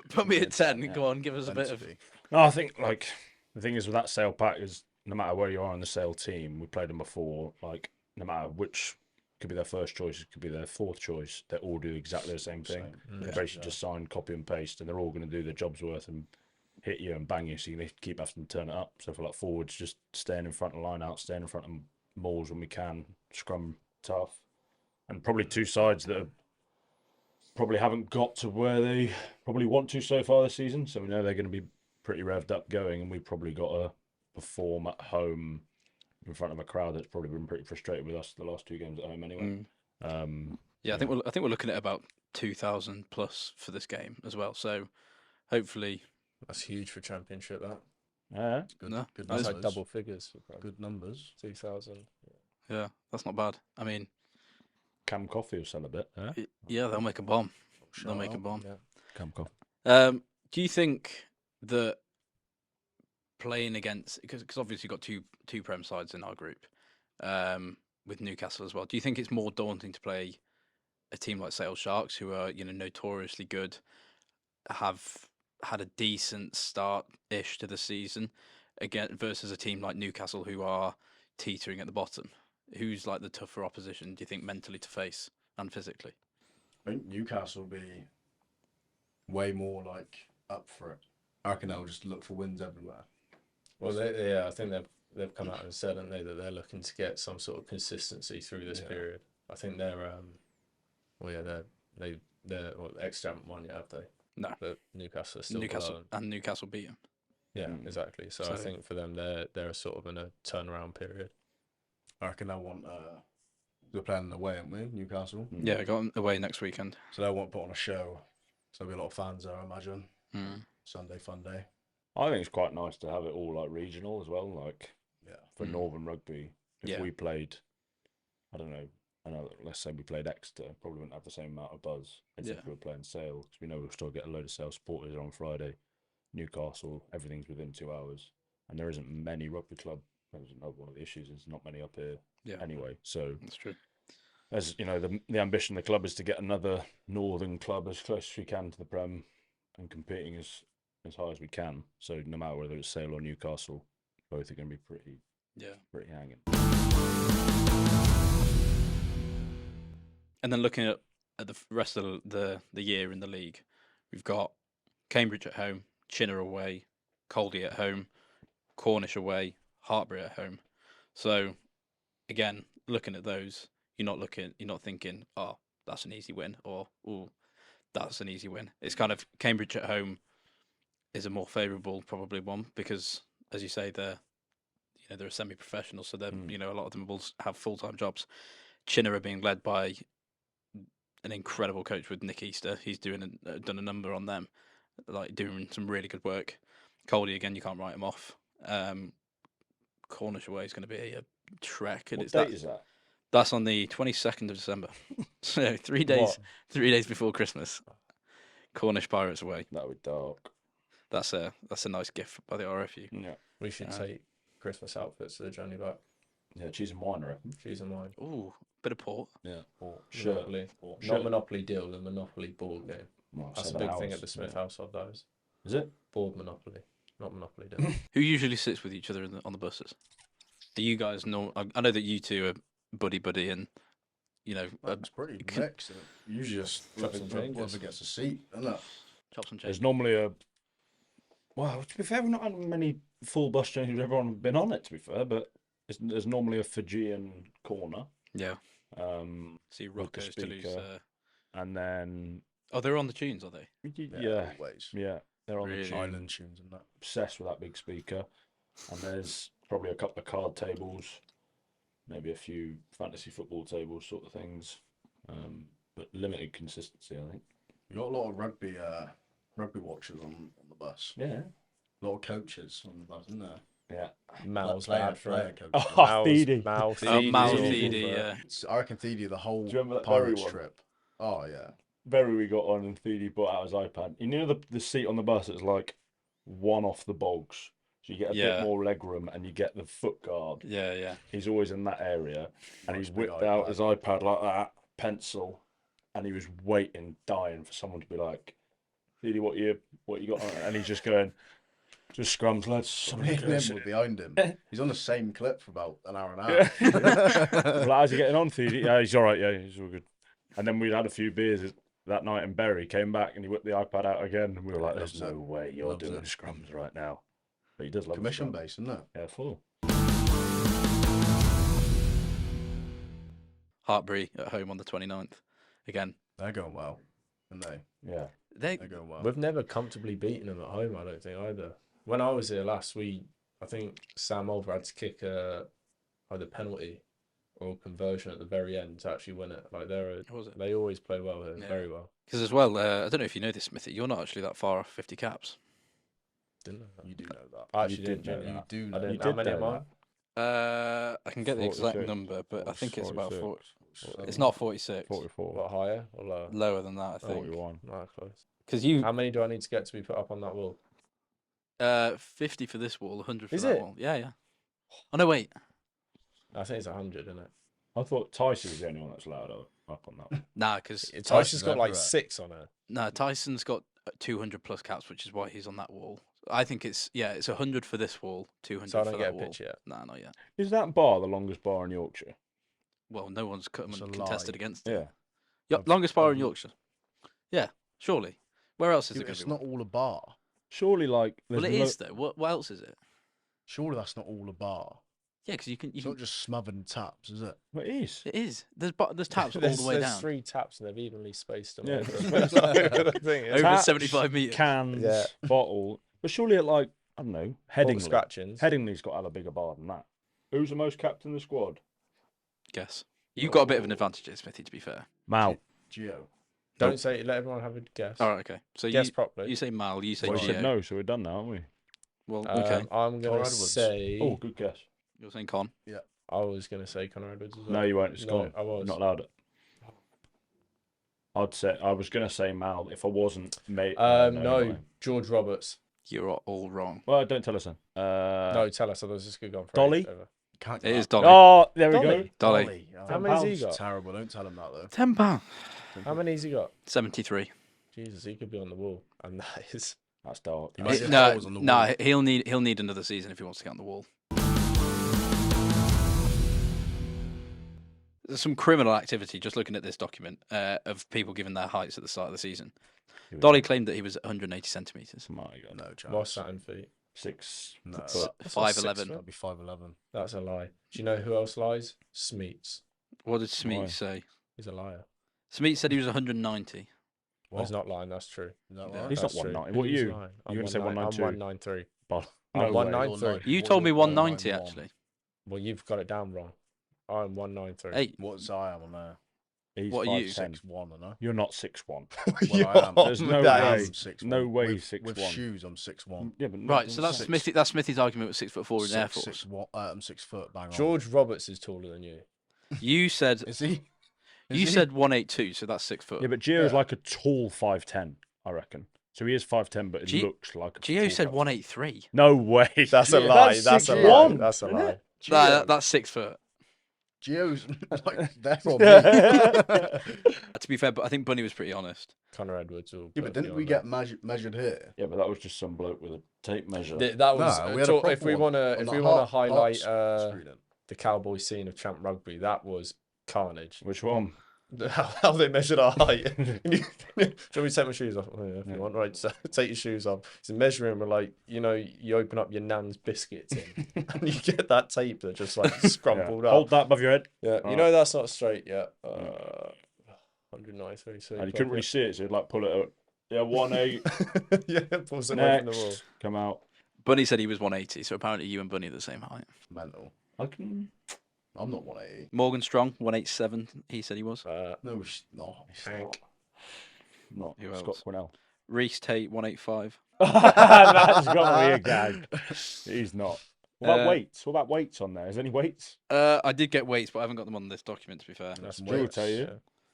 Speaker 1: put me at 10.
Speaker 2: Yeah.
Speaker 1: Go on, give us a bit of.
Speaker 2: No, I think the thing is with that Sale pack is no matter where you are on the Sale team, we played them before. Like no matter which could be their first choice, it could be their fourth choice. They all do exactly the same thing. They basically just sign, copy and paste, and they're all going to do their job's worth and hit you and bang you. So you keep having to turn it up. So for like forwards, just staying in front of line out, staying in front of mauls when we can, scrum tough, and probably two sides that probably haven't got to where they probably want to so far this season. So we know they're going to be pretty revved up going, and we've probably got to perform at home in front of a crowd that's probably been pretty frustrated with us the last two games at home anyway.
Speaker 1: I think we're looking at about 2,000 plus for this game as well. So hopefully
Speaker 5: that's huge for Championship. That
Speaker 3: Good,
Speaker 1: No,
Speaker 3: good
Speaker 4: That's
Speaker 3: numbers.
Speaker 4: like double figures.
Speaker 3: Good numbers.
Speaker 4: 2,000.
Speaker 1: yeah, that's not bad. I mean,
Speaker 2: Cam Coffee will sell a bit.
Speaker 1: yeah, they'll make a bomb. They'll
Speaker 3: Shout
Speaker 1: make a
Speaker 3: out.
Speaker 1: bomb.
Speaker 4: Yeah.
Speaker 2: Cam Coffee.
Speaker 1: Do you think that playing against, because obviously you've got two Prem sides in our group, with Newcastle as well. Do you think it's more daunting to play a team like Sale Sharks, who are notoriously good, have had a decent start-ish to the season, again versus a team like Newcastle, who are teetering at the bottom? Who's like the tougher opposition, do you think, mentally to face and physically?
Speaker 3: I think Newcastle will be way more like up for it. I reckon they'll just look for wins everywhere.
Speaker 5: Well, I think they've come out and said, haven't they, that they're looking to get some sort of consistency through this period. I think they're extra haven't won yet, have they?
Speaker 1: No.
Speaker 5: But Newcastle are still
Speaker 1: Newcastle
Speaker 5: below.
Speaker 1: and Newcastle beat them.
Speaker 5: Yeah, exactly. So I think for them, they're sort of in a turnaround period.
Speaker 3: I reckon they'll want. We're playing away, aren't we? Newcastle.
Speaker 1: Yeah, got them away next weekend.
Speaker 3: So they'll want to put on a show. So there'll be a lot of fans there, I imagine.
Speaker 1: Mm.
Speaker 3: Sunday fun day.
Speaker 2: I think it's quite nice to have it all like regional as well. Like for
Speaker 1: Mm.
Speaker 2: Northern Rugby, if we played, I don't know, let's say we played Exeter, probably wouldn't have the same amount of buzz as if we were playing Sale, because we know we'll still get a load of Sale supporters on Friday. Newcastle, everything's within 2 hours, and there isn't many rugby club. That's another one of the issues. There's not many up here anyway. So
Speaker 1: that's true.
Speaker 2: As you know, the ambition of the club is to get another Northern club as close as we can to the Prem and competing as high as we can. So no matter whether it's Sale or Newcastle, both are going to be pretty hanging.
Speaker 1: And then looking at the rest of the year in the league, we've got Cambridge at home, Chinner away, Caldy at home, Cornish away, Hartbury at home. So again, looking at those, you're not thinking, oh, that's an easy win, or oh, that's an easy win. It's kind of Cambridge at home is a more favourable probably one, because as you say, they're a semi-professional, so they're a lot of them will have full-time jobs. Chinner are being led by an incredible coach with Nick Easter. He's done a number on them, like doing some really good work. Caldy, again, you can't write him off. Cornish away is going to be a trek. And
Speaker 2: What date is that?
Speaker 1: That's on the 22nd of December. So 3 days, 3 days before Christmas. Cornish Pirates away.
Speaker 2: That would be dark.
Speaker 1: That's a nice gift by the RFU.
Speaker 2: Yeah.
Speaker 5: We should take Christmas outfits to the journey back.
Speaker 2: Yeah, cheese and wine, I reckon.
Speaker 5: Cheese and wine.
Speaker 1: Ooh, bit of port.
Speaker 2: Yeah. Or
Speaker 5: Monopoly. Not Monopoly deal, the Monopoly board game.
Speaker 2: Well,
Speaker 5: That's a big thing at the Smith household, those.
Speaker 2: Is it?
Speaker 5: Board Monopoly, not Monopoly deal.
Speaker 1: Who usually sits with each other on the buses? Do you guys know? I know that you two are buddy, and
Speaker 3: It's pretty mixed. Usually just
Speaker 5: Chops and changes.
Speaker 3: whoever gets a seat, isn't it?
Speaker 1: chops and
Speaker 2: There's
Speaker 1: change.
Speaker 2: normally well, to be fair, we've not had many full bus changes. Everyone been on it, to be fair, but there's normally a Fijian corner.
Speaker 1: Yeah.
Speaker 2: with
Speaker 1: See
Speaker 2: the
Speaker 1: Rocco's to lose.
Speaker 2: speaker. And then
Speaker 1: Oh, they're on the tunes, are they?
Speaker 2: yeah,
Speaker 3: Always.
Speaker 2: they're on
Speaker 1: Really?
Speaker 2: the tune.
Speaker 3: Island tunes and that.
Speaker 2: Obsessed with that big speaker. And there's probably a couple of card tables, maybe a few fantasy football tables, sort of things. But limited consistency, I think.
Speaker 3: You got a lot of rugby watchers on the bus.
Speaker 2: Yeah.
Speaker 3: A lot of coaches on the bus, isn't there?
Speaker 2: Yeah.
Speaker 4: Mal's
Speaker 3: Player
Speaker 4: bad for it.
Speaker 3: coaches.
Speaker 2: Oh,
Speaker 4: Mal's,
Speaker 2: Thiedy.
Speaker 4: Mal
Speaker 1: Oh,
Speaker 4: Thiedy
Speaker 1: Mal
Speaker 4: is awful
Speaker 1: Thiedy,
Speaker 4: for it.
Speaker 1: yeah.
Speaker 3: I reckon Thiedy the whole
Speaker 2: Do you remember that Bury
Speaker 3: Pirates
Speaker 2: one?
Speaker 3: trip. Oh yeah.
Speaker 2: Very we got on and Thiedy brought out his iPad. You know the seat on the bus is like one off the bogs. So you get a bit
Speaker 1: Yeah.
Speaker 2: more leg room and you get the foot guard.
Speaker 1: Yeah.
Speaker 2: He's always in that area. And
Speaker 3: Nice
Speaker 2: he's
Speaker 3: big
Speaker 2: whipped out
Speaker 3: iPad.
Speaker 2: his iPad like that, pencil, and he was waiting, dying for someone to be like, Thiedy, what you got on? And he's just going, just scrums, lads. Somebody
Speaker 3: Me
Speaker 2: do
Speaker 3: and
Speaker 2: this.
Speaker 3: him were behind him. He's on the same clip for about an hour and a
Speaker 2: Yeah.
Speaker 3: half.
Speaker 2: Well, how's he getting on, Thiedy? Yeah, he's all right. Yeah, he's all good. And then we'd had a few beers that night in Bury, came back and he whipped the iPad out again. And we were like, there's
Speaker 3: Loves
Speaker 2: no
Speaker 3: it.
Speaker 2: way you're
Speaker 3: Loves
Speaker 2: doing
Speaker 3: it.
Speaker 2: scrums right now. But he does love
Speaker 3: Commission
Speaker 2: scrum.
Speaker 3: based, isn't it?
Speaker 2: Yeah, full.
Speaker 1: Hartbury at home on the 29th. Again,
Speaker 3: They're going well, aren't they?
Speaker 2: Yeah.
Speaker 1: they
Speaker 3: They're going well.
Speaker 4: We've never comfortably beaten them at home, I don't think, either. When I was here last, I think Sam Olver had to kick either penalty or conversion at the very end to actually win it. Like
Speaker 1: What was it?
Speaker 4: they always play well here,
Speaker 1: Yeah.
Speaker 4: very well.
Speaker 1: Because as well, I don't know if you know this, Smithy. You're not actually that far off 50 caps.
Speaker 4: Didn't know that.
Speaker 3: You do know that.
Speaker 4: I actually
Speaker 2: You
Speaker 4: didn't
Speaker 2: did know
Speaker 4: know
Speaker 3: You
Speaker 4: that.
Speaker 3: do
Speaker 4: I
Speaker 3: know.
Speaker 4: didn't.
Speaker 2: You
Speaker 4: How
Speaker 2: did
Speaker 4: many
Speaker 2: know
Speaker 4: am I?
Speaker 1: I can get the exact
Speaker 2: 46.
Speaker 1: number, but I think it's about 40.
Speaker 2: 46.
Speaker 1: It's not 46.
Speaker 2: 44.
Speaker 4: What, higher or lower?
Speaker 1: Lower than that, I think.
Speaker 2: 41.
Speaker 4: No, close.
Speaker 1: Because you
Speaker 4: How many do I need to get to be put up on that wall?
Speaker 1: 50 for this wall, 100 for
Speaker 4: Is
Speaker 1: that
Speaker 4: it?
Speaker 1: wall. Yeah. Oh no, wait.
Speaker 4: I think it's 100, isn't it?
Speaker 2: I thought Tyson was the only one that's allowed up on that one.
Speaker 1: Nah, because
Speaker 4: Tyson's got like
Speaker 3: everywhere.
Speaker 4: 6 on it.
Speaker 1: no, Tyson's got 200 plus caps, which is why he's on that wall. I think it's 100 for this wall, 200
Speaker 4: So I
Speaker 1: for
Speaker 4: don't
Speaker 1: that
Speaker 4: get a
Speaker 1: wall.
Speaker 4: pitch yet.
Speaker 1: Nah, not yet.
Speaker 2: Is that bar the longest bar in Yorkshire?
Speaker 1: Well, no one's come
Speaker 3: It's
Speaker 1: and
Speaker 3: a
Speaker 1: contested
Speaker 3: lie.
Speaker 1: against it.
Speaker 2: Yeah.
Speaker 1: Longest bar in
Speaker 3: I've-
Speaker 1: Yorkshire. Yeah, surely. Where else is
Speaker 3: Yeah,
Speaker 1: it
Speaker 3: but
Speaker 1: going
Speaker 3: it's
Speaker 1: to be?
Speaker 3: not all a bar.
Speaker 2: Surely, like,
Speaker 1: Well,
Speaker 2: there's
Speaker 1: it is though. What else is it?
Speaker 3: Surely that's not all a bar.
Speaker 1: Yeah, because you
Speaker 3: It's
Speaker 1: can.
Speaker 3: not just smothered taps, is it?
Speaker 2: Well, it is.
Speaker 1: It is. There's taps all
Speaker 4: There's,
Speaker 1: the way
Speaker 4: there's
Speaker 1: down.
Speaker 4: 3 taps and they've evenly spaced them.
Speaker 2: Yeah.
Speaker 4: over. The thing is,
Speaker 1: Over
Speaker 2: Taps,
Speaker 1: 75 metres.
Speaker 2: Cans,
Speaker 4: Yeah.
Speaker 2: bottle. But surely at, like, I don't know,
Speaker 4: all the
Speaker 2: Headingley.
Speaker 4: scratchings.
Speaker 2: Headingley's got to have a bigger bar than that. Who's the most capped in the squad?
Speaker 1: Guess. You've got a bit of an advantage here, Smithy, to be fair.
Speaker 2: Mal.
Speaker 3: Geo.
Speaker 4: Don't say. Let everyone have a guess.
Speaker 1: All right, okay. So
Speaker 4: Guess properly.
Speaker 1: you say Mal, you say
Speaker 2: Well, you said
Speaker 1: Gio.
Speaker 2: no, so we're done now, aren't we?
Speaker 1: Well, okay.
Speaker 4: I'm
Speaker 3: Connor
Speaker 4: gonna
Speaker 3: Edwards.
Speaker 4: say.
Speaker 2: Oh, good guess.
Speaker 1: You're saying Con.
Speaker 4: I was gonna say Connor Edwards as well.
Speaker 2: No, you won't. It's
Speaker 4: No,
Speaker 2: gone.
Speaker 4: I was.
Speaker 2: You're not allowed it. I was gonna say Mal if I wasn't mate.
Speaker 4: No, George Roberts.
Speaker 1: You're all wrong.
Speaker 2: Well, don't tell us then.
Speaker 4: No, tell us. Otherwise, this could go on for
Speaker 2: Dolly?
Speaker 4: ages over.
Speaker 3: Can't
Speaker 1: It is
Speaker 3: Dolly.
Speaker 1: Dolly.
Speaker 2: Oh, there we go.
Speaker 4: Dolly.
Speaker 1: Dolly.
Speaker 3: Oh,
Speaker 4: How many's he
Speaker 3: it's
Speaker 4: got?
Speaker 3: terrible. Don't tell him that though.
Speaker 1: £10.
Speaker 4: How many's he got?
Speaker 1: 73.
Speaker 4: Jesus, he could be on the wall, and that is.
Speaker 2: That's dark.
Speaker 3: You might get
Speaker 1: No,
Speaker 3: holes on the
Speaker 1: no,
Speaker 3: wall.
Speaker 1: he'll need another season if he wants to get on the wall. There's some criminal activity just looking at this document of people giving their heights at the start of the season.
Speaker 2: Here we
Speaker 1: Dolly
Speaker 2: go.
Speaker 1: claimed that he was 180 centimeters.
Speaker 2: My God.
Speaker 3: No chance.
Speaker 4: What's that in feet?
Speaker 2: 6
Speaker 3: No.
Speaker 2: foot.
Speaker 4: That's not
Speaker 1: 5'11".
Speaker 4: 6
Speaker 3: That'd be 5'11".
Speaker 4: That's a lie. Do you know who else lies? Smeets.
Speaker 1: What did Smeet
Speaker 2: Why?
Speaker 1: say?
Speaker 4: He's a liar.
Speaker 1: Smeet said he was 190.
Speaker 4: Well, he's not lying. That's true.
Speaker 3: Is that
Speaker 1: Yeah.
Speaker 3: right?
Speaker 2: He's not
Speaker 4: That's true.
Speaker 2: 190. What are
Speaker 4: He's
Speaker 2: you?
Speaker 4: lying.
Speaker 2: You gonna say 192?
Speaker 4: I'm 193.
Speaker 2: But
Speaker 4: I'm
Speaker 2: no way.
Speaker 4: 193.
Speaker 1: You told me 190
Speaker 3: 191.
Speaker 1: actually.
Speaker 4: Well, you've got it down wrong. I'm 193.
Speaker 1: Hey,
Speaker 3: What's I am on there?
Speaker 2: He's
Speaker 1: What are you?
Speaker 2: 5'10".
Speaker 3: 6'1", I know.
Speaker 2: You're not 6'1".
Speaker 3: Well, I am.
Speaker 2: There's no
Speaker 4: That
Speaker 2: way.
Speaker 4: is-
Speaker 3: 6'1".
Speaker 2: No way
Speaker 3: With,
Speaker 2: 6'1".
Speaker 3: With shoes, I'm 6'1".
Speaker 2: Yeah, but
Speaker 1: right. So that's
Speaker 3: Six.
Speaker 1: Smithy's argument was 6'4" in Air Force.
Speaker 3: 6'1", I'm 6 foot. Bang on.
Speaker 4: George Roberts is taller than you.
Speaker 1: You said
Speaker 3: Is he? Is
Speaker 1: you
Speaker 3: he?
Speaker 1: said 182, so that's 6 foot.
Speaker 2: Yeah, but Gio's
Speaker 3: Yeah.
Speaker 2: like a tall 5'10", I reckon. So he is 5'10", but it
Speaker 1: G-
Speaker 2: looks like a
Speaker 1: Gio
Speaker 2: tall
Speaker 1: said
Speaker 2: 5'10".
Speaker 1: 183.
Speaker 2: No way.
Speaker 4: That's a
Speaker 2: Yeah,
Speaker 4: lie. That's a
Speaker 2: 6'1",
Speaker 4: lie. That's a
Speaker 2: isn't
Speaker 4: lie.
Speaker 2: it?
Speaker 1: That's 6 foot.
Speaker 3: Gio's like they're on me.
Speaker 1: To be fair, but I think Bunny was pretty honest.
Speaker 4: Connor Edwards. Will
Speaker 3: Yeah, but
Speaker 4: put
Speaker 3: didn't
Speaker 4: me
Speaker 3: we
Speaker 4: on
Speaker 3: get
Speaker 4: there.
Speaker 3: measured here?
Speaker 2: Yeah, but that was just some bloke with a tape measure.
Speaker 4: That was
Speaker 3: Nah, we had a
Speaker 4: if we
Speaker 3: proper
Speaker 4: want
Speaker 3: one
Speaker 4: to
Speaker 3: on
Speaker 4: if
Speaker 3: that
Speaker 4: we want to
Speaker 3: heart
Speaker 4: highlight
Speaker 3: screening.
Speaker 4: the cowboy scene of Champ Rugby, that was carnage.
Speaker 2: Which one?
Speaker 4: How they measured our height. Do you want me to take my shoes off? Oh, yeah, if you
Speaker 2: Yeah.
Speaker 4: want, right? So take your shoes off. It's measuring with like you open up your nan's biscuits in, and you get that tape that just like
Speaker 2: Yeah.
Speaker 4: scrumpled up.
Speaker 2: Hold that above your head.
Speaker 4: Yeah, you
Speaker 2: Alright.
Speaker 4: know that's not straight yet. 193. So
Speaker 2: And you couldn't really see it, so you'd like pull it out. Yeah, 1-8.
Speaker 4: yeah, pulls it away from the
Speaker 2: Next.
Speaker 4: wall.
Speaker 2: Come out.
Speaker 1: Bunny said he was 180, so apparently you and Bunny are the same height.
Speaker 3: Mental.
Speaker 2: I'm
Speaker 3: I'm not 180.
Speaker 1: Morgan Strong, 187. He said he was.
Speaker 3: No, no.
Speaker 4: Hank.
Speaker 2: not
Speaker 1: Who
Speaker 2: Scott
Speaker 1: else?
Speaker 2: Cornell.
Speaker 1: Reece Tate, 185.
Speaker 2: That's got to be a gag. He's not. What about
Speaker 1: Uh,
Speaker 2: weights? What about weights on there? Is there any weights?
Speaker 1: I did get weights, but I haven't got them on this document, to be fair.
Speaker 3: That's
Speaker 2: Drew will
Speaker 3: weights.
Speaker 2: tell you.
Speaker 4: Yeah.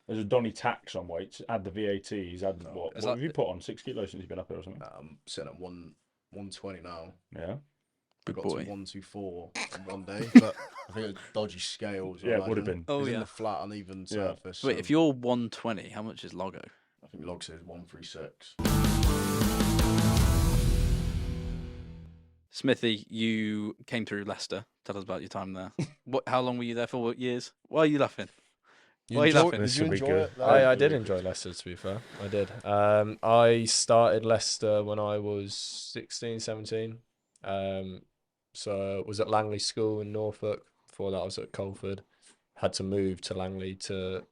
Speaker 2: There's a Donny tax on weights. Add the VAT. He's had
Speaker 3: No.
Speaker 2: what?
Speaker 1: Is
Speaker 2: What
Speaker 1: that-
Speaker 2: have you put on? 6 kilos since he's been up here or something?
Speaker 3: I'm sitting at 120 now.
Speaker 2: Yeah.
Speaker 1: Big
Speaker 3: got
Speaker 1: boy.
Speaker 3: to 124 in one day, but I think it's dodgy scales. I
Speaker 2: Yeah, it would have
Speaker 3: imagine.
Speaker 2: been.
Speaker 1: Oh,
Speaker 3: It's
Speaker 1: yeah.
Speaker 3: in the flat, uneven
Speaker 2: Yeah.
Speaker 3: surface.
Speaker 1: Wait,
Speaker 3: so
Speaker 1: if you're 120, how much is Logo?
Speaker 3: I think log says 136.
Speaker 1: Smithy, you came through Leicester. Tell us about your time there. How long were you there for? What years? Why are you laughing? Why are you laughing?
Speaker 2: This
Speaker 3: Did you
Speaker 2: will be
Speaker 3: enjoy
Speaker 2: good.
Speaker 3: it? though?
Speaker 4: I did enjoy Leicester, to be fair. I did. I started Leicester when I was 16, 17. So was at Langley School in Norfolk. Before that, I was at Colford. Had to move to Langley to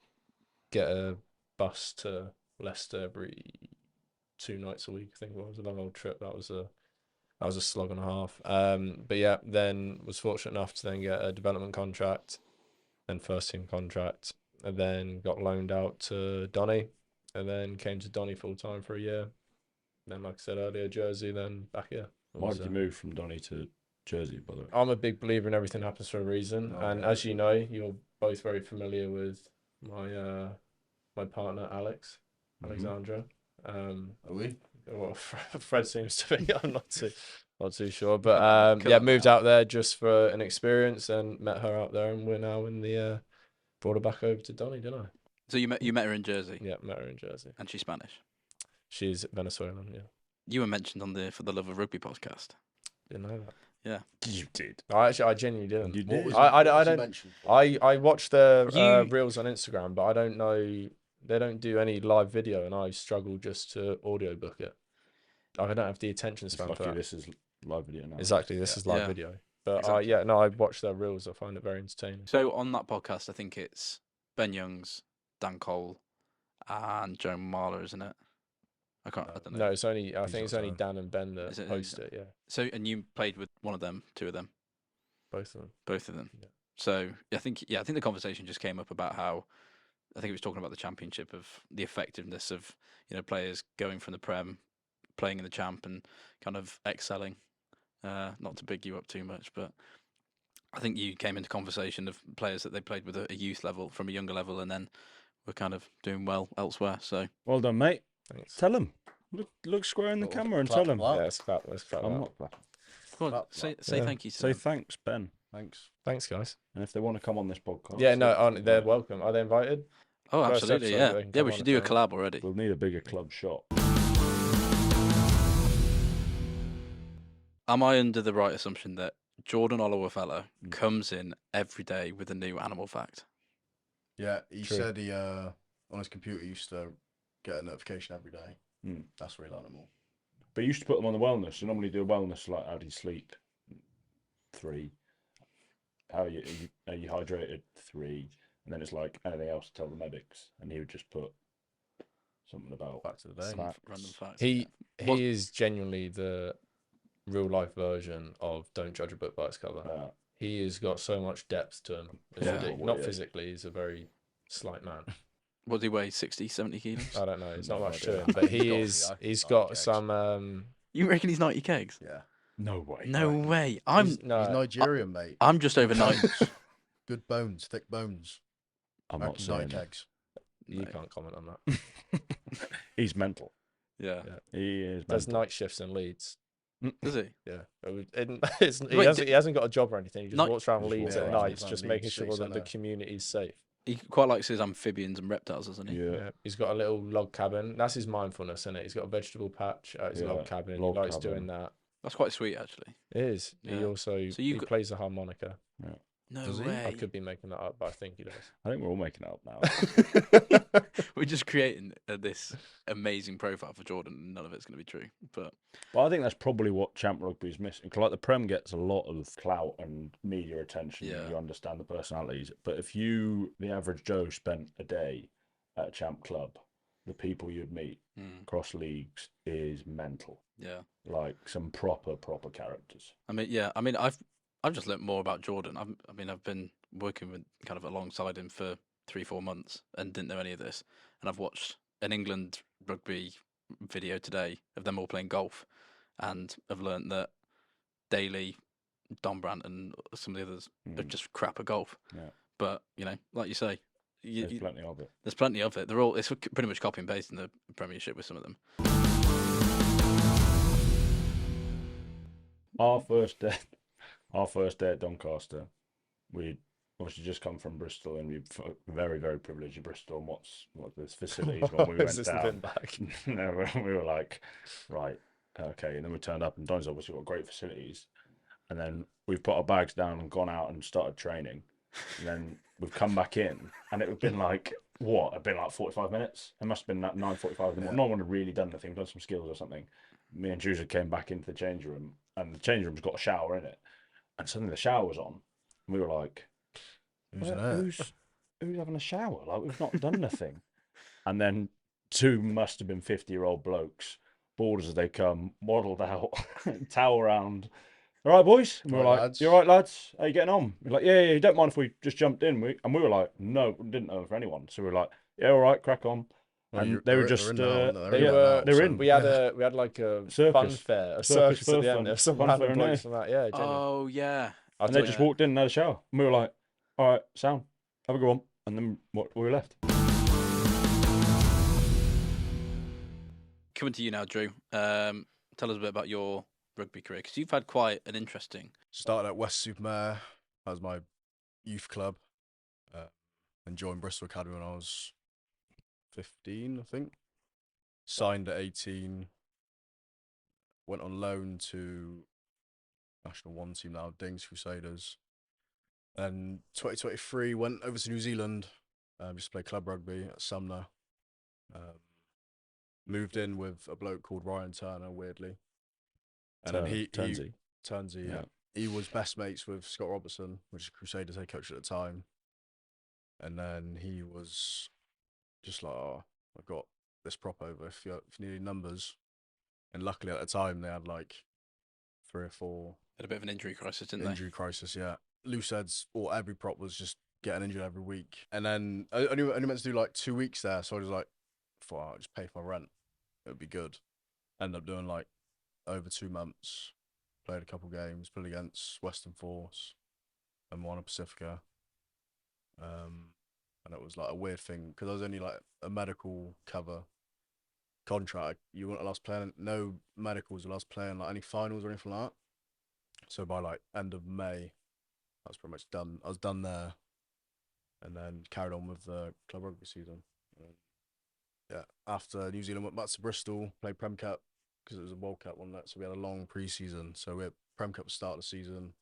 Speaker 4: get a bus to Leicester every 2 nights a week. I think it was a long old trip. That was a slog and a half. But yeah, then was fortunate enough to then get a development contract, then first team contract, and then got loaned out to Donny, and then came to Donny full time for a year. Then, like I said earlier, Jersey, then back here.
Speaker 2: Why did you move from Donny to Jersey, by the way?
Speaker 4: I'm a big believer in everything happens for a reason,
Speaker 3: Oh,
Speaker 4: and
Speaker 3: yeah.
Speaker 4: as you know, you're both very familiar with my my partner Alex, Alexandra.
Speaker 3: Are we?
Speaker 4: Well, Fred seems to be. I'm not too sure, but yeah, moved out there just for an experience, and met her out there, and we're now in the brought her back over to Donny, didn't I?
Speaker 1: So you met her in Jersey,
Speaker 4: Yeah, met her in Jersey.
Speaker 1: and she's Spanish.
Speaker 4: She's Venezuelan. Yeah,
Speaker 1: You were mentioned on the For the Love of Rugby podcast.
Speaker 4: didn't know that.
Speaker 2: You did.
Speaker 4: I genuinely didn't.
Speaker 2: You
Speaker 3: What
Speaker 2: did.
Speaker 3: was
Speaker 4: I
Speaker 3: it- what was he
Speaker 4: don't-
Speaker 3: mentioned for?
Speaker 4: I watch their
Speaker 1: You-
Speaker 4: reels on Instagram, but I don't know. They don't do any live video, and I struggle just to audiobook it. I don't have the attention
Speaker 2: It's
Speaker 4: span for
Speaker 2: lucky
Speaker 4: that.
Speaker 2: this is live video now.
Speaker 4: Exactly, this is live
Speaker 1: Yeah.
Speaker 4: video. But
Speaker 1: Exactly.
Speaker 4: yeah, no, I watch their reels. I find it very entertaining.
Speaker 1: So on that podcast, I think it's Ben Youngs, Dan Cole, and Joe Marler, isn't it? I don't know.
Speaker 4: No, it's only. I
Speaker 3: He's
Speaker 4: think it's
Speaker 3: got
Speaker 4: only
Speaker 3: time.
Speaker 4: Dan and Ben that
Speaker 1: Is it-
Speaker 4: host it. Yeah,
Speaker 1: So and you played with one of them, two of them,
Speaker 4: both of them.
Speaker 1: both of them.
Speaker 4: Yeah.
Speaker 1: So I think the conversation just came up about how I think it was talking about the championship of the effectiveness of players going from the Prem, playing in the Champ, and kind of excelling. Not to big you up too much, but I think you came into conversation of players that they played with at a youth level from a younger level, and then were kind of doing well elsewhere. So
Speaker 2: Well done, mate.
Speaker 4: Thanks.
Speaker 2: Tell him. Look square in the
Speaker 3: Little
Speaker 2: camera and
Speaker 3: clap
Speaker 2: tell him.
Speaker 3: for that.
Speaker 4: Yeah, let's clap. Let's clap.
Speaker 2: I'm
Speaker 4: that.
Speaker 2: not clapping.
Speaker 1: come on,
Speaker 3: Clap,
Speaker 1: say
Speaker 4: Yeah.
Speaker 1: thank you to
Speaker 2: Say
Speaker 1: them.
Speaker 2: thanks, Ben.
Speaker 3: Thanks.
Speaker 4: Thanks, guys.
Speaker 2: And if they want to come on this podcast,
Speaker 4: Yeah, no, they're
Speaker 2: well.
Speaker 4: welcome. Are they invited?
Speaker 1: Oh,
Speaker 4: First
Speaker 1: absolutely,
Speaker 4: episode,
Speaker 1: yeah.
Speaker 4: they can
Speaker 1: Yeah,
Speaker 4: come
Speaker 1: we
Speaker 4: on
Speaker 1: should
Speaker 4: if
Speaker 1: do a
Speaker 4: they want.
Speaker 1: collab already.
Speaker 2: We'll need a bigger club shot.
Speaker 1: Am I under the right assumption that Jordan Olowofela
Speaker 2: Mm.
Speaker 1: comes in every day with a new animal fact?
Speaker 3: Yeah, he
Speaker 4: True.
Speaker 3: said he on his computer used to get a notification every day.
Speaker 2: Mm.
Speaker 3: That's real animal.
Speaker 2: But you used to put them on the wellness. You normally do a wellness like how do you sleep? 3. How are you hydrated? 3. And then it's like anything else to tell the medics. And he would just put something about
Speaker 3: Back to the day.
Speaker 1: Some
Speaker 2: facts.
Speaker 1: random facts.
Speaker 4: He
Speaker 1: What-
Speaker 4: is genuinely the real life version of Don't Judge a Book by its cover. He has got so much depth to him. It's
Speaker 1: Yeah.
Speaker 4: ridiculous.
Speaker 2: Well,
Speaker 4: Not
Speaker 2: yeah.
Speaker 4: physically, he's a very slight man.
Speaker 1: What do he weigh? 60, 70 kilos?
Speaker 4: I don't know. It's not
Speaker 2: No
Speaker 4: much
Speaker 2: idea.
Speaker 4: to him, but
Speaker 3: He's
Speaker 4: he
Speaker 3: got to
Speaker 4: is.
Speaker 3: be, I think,
Speaker 4: He's
Speaker 3: 90
Speaker 4: got
Speaker 3: kegs.
Speaker 4: some.
Speaker 1: You reckon he's 90 kegs?
Speaker 3: Yeah.
Speaker 2: No way.
Speaker 1: No
Speaker 3: Right.
Speaker 1: way.
Speaker 3: He's Nigerian, mate.
Speaker 1: I'm just over 90.
Speaker 3: Good bones, thick bones.
Speaker 2: I'm
Speaker 3: I
Speaker 2: not
Speaker 3: reckon
Speaker 2: saying
Speaker 3: 90
Speaker 2: that.
Speaker 3: kegs.
Speaker 4: You
Speaker 1: No.
Speaker 4: can't comment on that.
Speaker 2: He's mental.
Speaker 1: Yeah.
Speaker 2: He is
Speaker 4: Does
Speaker 2: mental.
Speaker 4: night shifts in Leeds.
Speaker 1: Does he?
Speaker 4: Yeah, he
Speaker 1: Wait,
Speaker 4: hasn't got a job or anything. He just
Speaker 1: Night-
Speaker 4: walks around
Speaker 2: Just
Speaker 4: Leeds
Speaker 2: walks
Speaker 4: at
Speaker 2: around.
Speaker 4: nights,
Speaker 3: Around
Speaker 4: just
Speaker 3: Leeds
Speaker 4: making
Speaker 3: City
Speaker 4: sure that the
Speaker 3: Centre.
Speaker 4: community's safe.
Speaker 1: He quite likes his amphibians and reptiles, doesn't he?
Speaker 2: Yeah.
Speaker 4: He's got a little log cabin. That's his mindfulness, isn't it? He's got a vegetable patch at his
Speaker 2: Yeah,
Speaker 4: log cabin.
Speaker 2: log
Speaker 4: he likes
Speaker 2: cabin.
Speaker 4: doing that.
Speaker 1: That's quite sweet, actually.
Speaker 4: It is. He
Speaker 1: Yeah.
Speaker 4: also
Speaker 1: So you
Speaker 4: he
Speaker 1: got-
Speaker 4: plays the harmonica.
Speaker 1: No
Speaker 3: Does he?
Speaker 1: way.
Speaker 4: I could be making that up, but I think he does.
Speaker 2: I think we're all making it up now.
Speaker 1: We're just creating this amazing profile for Jordan, and none of it's going to be true. But
Speaker 2: But I think that's probably what Champ Rugby is missing. 'Cause like the Prem gets a lot of clout and media attention.
Speaker 1: Yeah.
Speaker 2: You understand the personalities. But if the average Joe, spent a day at a Champ club the people you'd meet across leagues is mental.
Speaker 1: Yeah.
Speaker 2: Like some proper characters.
Speaker 1: I mean, yeah. I mean, I've just learnt more about Jordan. I've been working with kind of alongside him for 3-4 months and didn't know any of this. And I've watched an England rugby video today of them all playing golf, and I've learnt that Daly, Don Brandt, and some of the others are just crap at golf.
Speaker 2: Yeah.
Speaker 1: But like you say,
Speaker 2: There's plenty of it.
Speaker 1: There's plenty of it. It's pretty much copy and paste in the Premiership with some of them.
Speaker 2: Our first day at Doncaster, we'd obviously just come from Bristol, and we very, very privileged in Bristol. And what the facilities when we went down.
Speaker 4: Back?
Speaker 2: No, we were like, right, okay. And then we turned up, and Don's obviously got great facilities. And then we've put our bags down and gone out and started training. And then we've come back in, and it had been like, what? It'd been like 45 minutes. It must have been 9:45 in the morning. No one had really done anything, done some skills or something. Me and Jules came back into the change room, and the change room's got a shower in it. And suddenly the shower was on. And we were like, who's having a shower? Like, we've not done nothing. And then 2 must have been 50-year-old blokes, bored as they come, waddled out, towel around. All right, boys. And we were like,
Speaker 3: lads.
Speaker 2: you all right, lads? How you getting on? We're like, yeah, you don't mind if we just jumped in? We were like, no, we didn't know for anyone. So we were like, yeah, all right, crack on.
Speaker 3: Well,
Speaker 2: And they were just,
Speaker 3: they're
Speaker 2: they're in.
Speaker 4: We had like a fun fair, a circus at the end. There's some random blokes from that. Yeah, genuinely.
Speaker 1: Oh yeah.
Speaker 2: And they just walked in and had a shower. And we were like, all right, sound, have a go on. And then we were left.
Speaker 1: Coming to you now, Drew. Tell us a bit about your rugby career, because you've had quite an interesting.
Speaker 3: Started at West-super-Mare. That was my youth club. And joined Bristol Academy when I was 15, I think. Signed at 18. Went on loan to National 1 team now, Dings Crusaders. And 2023 went over to New Zealand, just to play club rugby at Sumner. Moved in with a bloke called Ryan Turner, weirdly. And then Turnsey, yeah. He was best mates with Scott Robertson, which is Crusaders head coach at the time. And then he was just like, oh, I've got this prop over if you need any numbers. And luckily at the time they had like 3 or 4.
Speaker 1: Had a bit of an injury crisis, didn't they?
Speaker 3: Injury crisis, yeah. Loose heads, or every prop was just getting injured every week. And then I only meant to do like 2 weeks there, so I was like, I'll just pay for my rent. It would be good. Ended up doing like over 2 months. Played a couple games, played against Western Force and won a Pacifica. And it was like a weird thing because I was only like a medical cover contract. You weren't allowed to play no medicals, allowed to play in like any finals or anything like that. So by like end of May, I was pretty much done. I was done there, and then carried on with the club rugby season. Yeah, after New Zealand went back to Bristol, played Prem Cup because it was a World Cup one, so we had a long pre-season. So we had Prem Cup to start the season.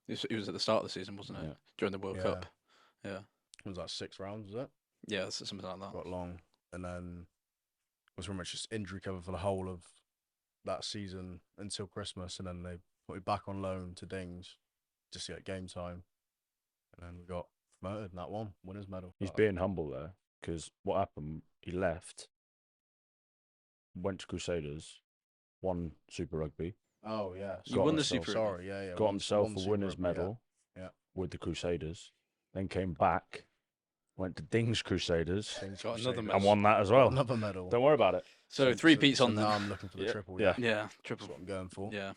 Speaker 1: It was at the start of the season, wasn't it?
Speaker 2: Yeah.
Speaker 1: During the World Cup. Yeah.
Speaker 3: It was like 6 rounds, was it?
Speaker 1: Yeah, something like that.
Speaker 3: Got long, and then it was pretty much just injury cover for the whole of that season until Christmas, and then they put me back on loan to Dings just to get game time, and then we got promoted in that one, winners medal.
Speaker 2: He's being humble there because what happened? He left, went to Crusaders, won Super Rugby.
Speaker 3: Oh yeah,
Speaker 1: You won the Super Rugby.
Speaker 3: Sorry, yeah.
Speaker 2: Got himself a
Speaker 3: Super
Speaker 2: winners
Speaker 3: Rugby,
Speaker 2: medal.
Speaker 3: Yeah.
Speaker 2: With the Crusaders. Then came back, went to Dings Crusaders,
Speaker 1: Got another
Speaker 2: and
Speaker 1: medal.
Speaker 2: won that as well.
Speaker 3: Another medal.
Speaker 2: Don't worry about it.
Speaker 1: So 3 peats on
Speaker 3: now
Speaker 1: them.
Speaker 3: I'm looking for the
Speaker 2: Yeah.
Speaker 3: triple.
Speaker 2: Yeah.
Speaker 1: Yeah, triple.
Speaker 3: That's what I'm going for.
Speaker 1: Yeah,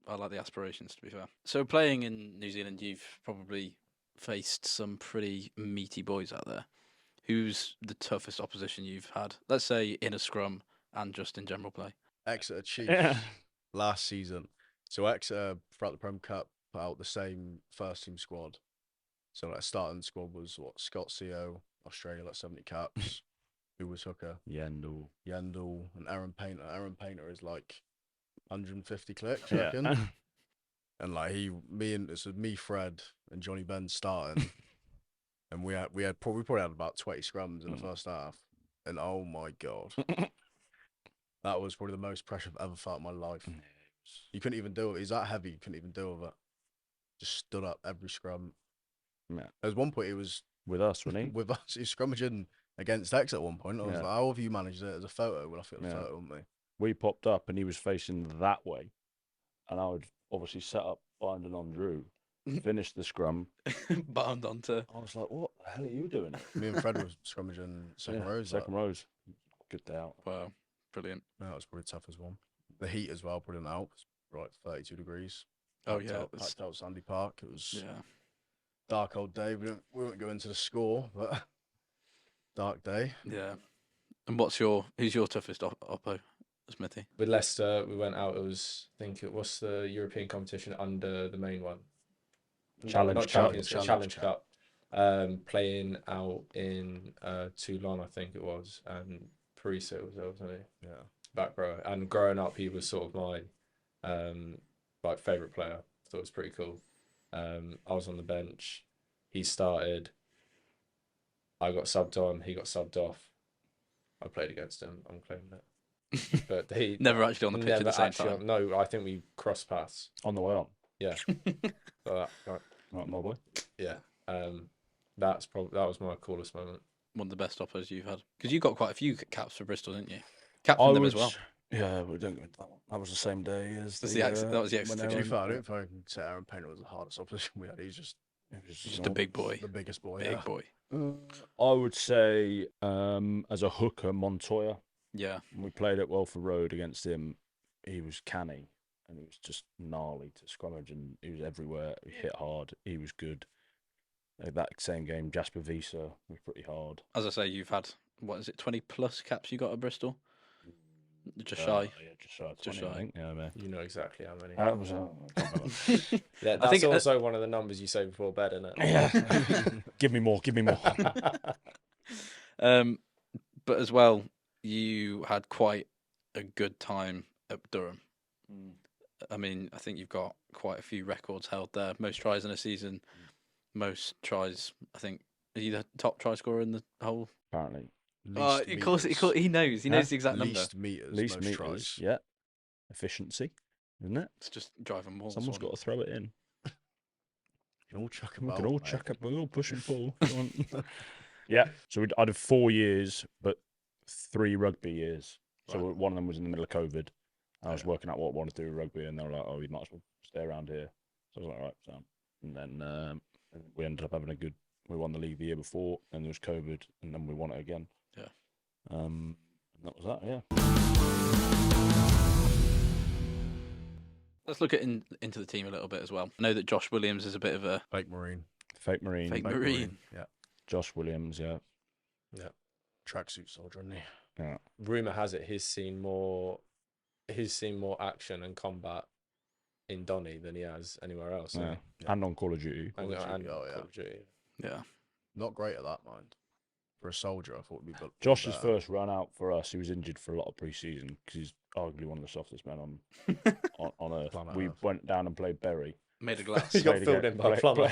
Speaker 1: I like the aspirations, to be fair. So playing in New Zealand, you've probably faced some pretty meaty boys out there. Who's the toughest opposition you've had? Let's say in a scrum and just in general play.
Speaker 3: Exeter Chiefs last season. So Exeter throughout the Prem Cup put out the same first team squad. So like starting squad was Scott CO, Australia, like 70 caps. Who was hooker?
Speaker 2: Yendall.
Speaker 3: and Aaron Painter. Aaron Painter is like 150 clicks, I reckon. And like me, Fred, and Johnny Ben starting, and we probably had about 20 scrums in the first half, and oh my god, that was probably the most pressure I've ever felt in my life. You couldn't even do it. He's that heavy. You couldn't even deal with it. Just stood up every scrum.
Speaker 2: Yeah.
Speaker 3: There was one point he was
Speaker 2: With us, wasn't he?
Speaker 3: with us. He was scrummaging against X at one point. I was
Speaker 2: Yeah.
Speaker 3: like, how have you managed it as a photo? We'll have to get a
Speaker 2: Yeah.
Speaker 3: photo, won't we?
Speaker 2: We popped up and he was facing that way, and I would obviously set up binding on Drew, finish the scrum.
Speaker 1: Bound onto.
Speaker 2: I was like, what the hell are you doing?
Speaker 3: Me and Fred was scrummaging second rows.
Speaker 2: Second rows. Good day out.
Speaker 1: Wow, brilliant.
Speaker 3: That was probably the toughest one. The heat as well, putting it out. It was right, 32 degrees.
Speaker 1: Oh
Speaker 3: Packed
Speaker 1: yeah,
Speaker 3: out, packed out Sandy Park. It was
Speaker 1: yeah.
Speaker 3: dark old day. We won't go into the score, but dark day.
Speaker 1: Yeah. And who's your toughest oppo, Smithy?
Speaker 5: With Leicester, we went out. It was, I think it was the European competition under the main one.
Speaker 2: Challenge
Speaker 5: not
Speaker 2: Cup.
Speaker 5: Champions,
Speaker 3: Challenge
Speaker 5: Challenge
Speaker 3: Cup.
Speaker 5: Cup. Playing out in Toulon, I think it was, and Parisa was there, wasn't he?
Speaker 3: Yeah.
Speaker 5: Back row. And growing up, he was sort of my like favourite player. Thought it was pretty cool. I was on the bench. He started. I got subbed on. He got subbed off. I played against him. I'm claiming it. But he
Speaker 1: Never actually on the pitch at the same time.
Speaker 5: No, I think we crossed paths.
Speaker 2: On the way on.
Speaker 5: Yeah. So
Speaker 2: Right, my boy.
Speaker 5: yeah. That was my coolest moment.
Speaker 1: One of the best oppos you've had. Because you got quite a few caps for Bristol, didn't you? Captained them as well.
Speaker 2: Yeah, we don't go into that one. That was the same day as
Speaker 1: That's
Speaker 2: the,
Speaker 1: that was the
Speaker 2: when
Speaker 1: extra
Speaker 3: To
Speaker 2: they
Speaker 3: be
Speaker 2: were-
Speaker 3: fair, I don't think I can say Aaron Payne was the hardest opposition we had. He's just
Speaker 2: it was
Speaker 1: Just a big boy.
Speaker 3: the biggest boy.
Speaker 1: Big
Speaker 3: Yeah.
Speaker 1: boy.
Speaker 2: I would say, as a hooker, Montoya.
Speaker 1: Yeah.
Speaker 2: When we played at Welford Road against him, he was canny and he was just gnarly to scrummage, and he was everywhere. He hit hard. He was good. That same game, Jasper Visa was pretty hard.
Speaker 1: As I say, you've had, 20 plus caps you got at Bristol? Just
Speaker 2: Yeah,
Speaker 1: shy.
Speaker 2: just shy. of
Speaker 1: Just
Speaker 2: 20, I
Speaker 1: shy.
Speaker 2: think. Yeah, man.
Speaker 5: You know exactly how many.
Speaker 2: That was. I can't remember.
Speaker 5: Yeah,
Speaker 1: I
Speaker 5: that's
Speaker 1: think,
Speaker 5: also one of the numbers you say before bed, isn't it?
Speaker 2: Yeah. Give me more. Give me more.
Speaker 1: But as well, you had quite a good time at Durham. I mean, I think you've got quite a few records held there. Most tries in a season, most tries. I think, are you the top try scorer in the whole?
Speaker 2: Apparently.
Speaker 1: Of course, he knows. He knows the exact number.
Speaker 3: Least meters,
Speaker 2: Least
Speaker 3: most
Speaker 2: meters.
Speaker 3: tries.
Speaker 2: Yeah. Efficiency, isn't it?
Speaker 1: It's just driving more.
Speaker 2: Someone's got to throw it in.
Speaker 3: You can all chuck
Speaker 2: We
Speaker 3: about.
Speaker 2: can all
Speaker 3: mate.
Speaker 2: chuck up. We all push and pull. Go on. Yeah. So I'd have 4 years, but 3 rugby years. So
Speaker 3: Right.
Speaker 2: one of them was in the middle of COVID. I was
Speaker 3: Yeah.
Speaker 2: working out what I wanted to do with rugby, and they were like, "Oh, you might as well stay around here." So I was like, "All right." So, and then we ended up having we won the league the year before, and there was COVID, and then we won it again.
Speaker 1: Yeah.
Speaker 2: And that was that. Yeah.
Speaker 1: Let's look into the team a little bit as well. I know that Josh Williams is a bit of a
Speaker 3: Fake Marine.
Speaker 2: Fake Marine.
Speaker 1: Fake Marine.
Speaker 3: Yeah.
Speaker 2: Josh Williams. Yeah.
Speaker 3: Tracksuit soldier, isn't he?
Speaker 2: Yeah.
Speaker 5: Rumor has it he's seen more action and combat in Donny than he has anywhere else.
Speaker 2: Yeah.
Speaker 3: Yeah.
Speaker 2: And on Call of Duty.
Speaker 5: And,
Speaker 3: Call of
Speaker 5: and
Speaker 3: Duty, oh, yeah.
Speaker 5: Call of Duty.
Speaker 1: yeah.
Speaker 3: Not great at that, mind. For a soldier, I thought would be.
Speaker 2: Josh's
Speaker 3: better.
Speaker 2: first run out for us, he was injured for a lot of pre-season because he's arguably one of the softest men on earth.
Speaker 3: Planet
Speaker 2: We
Speaker 3: Earth.
Speaker 2: went down and played Bury.
Speaker 1: Made a glass.
Speaker 5: He got
Speaker 2: Played
Speaker 5: filled
Speaker 2: again-
Speaker 5: in by a
Speaker 2: play-
Speaker 5: plumber.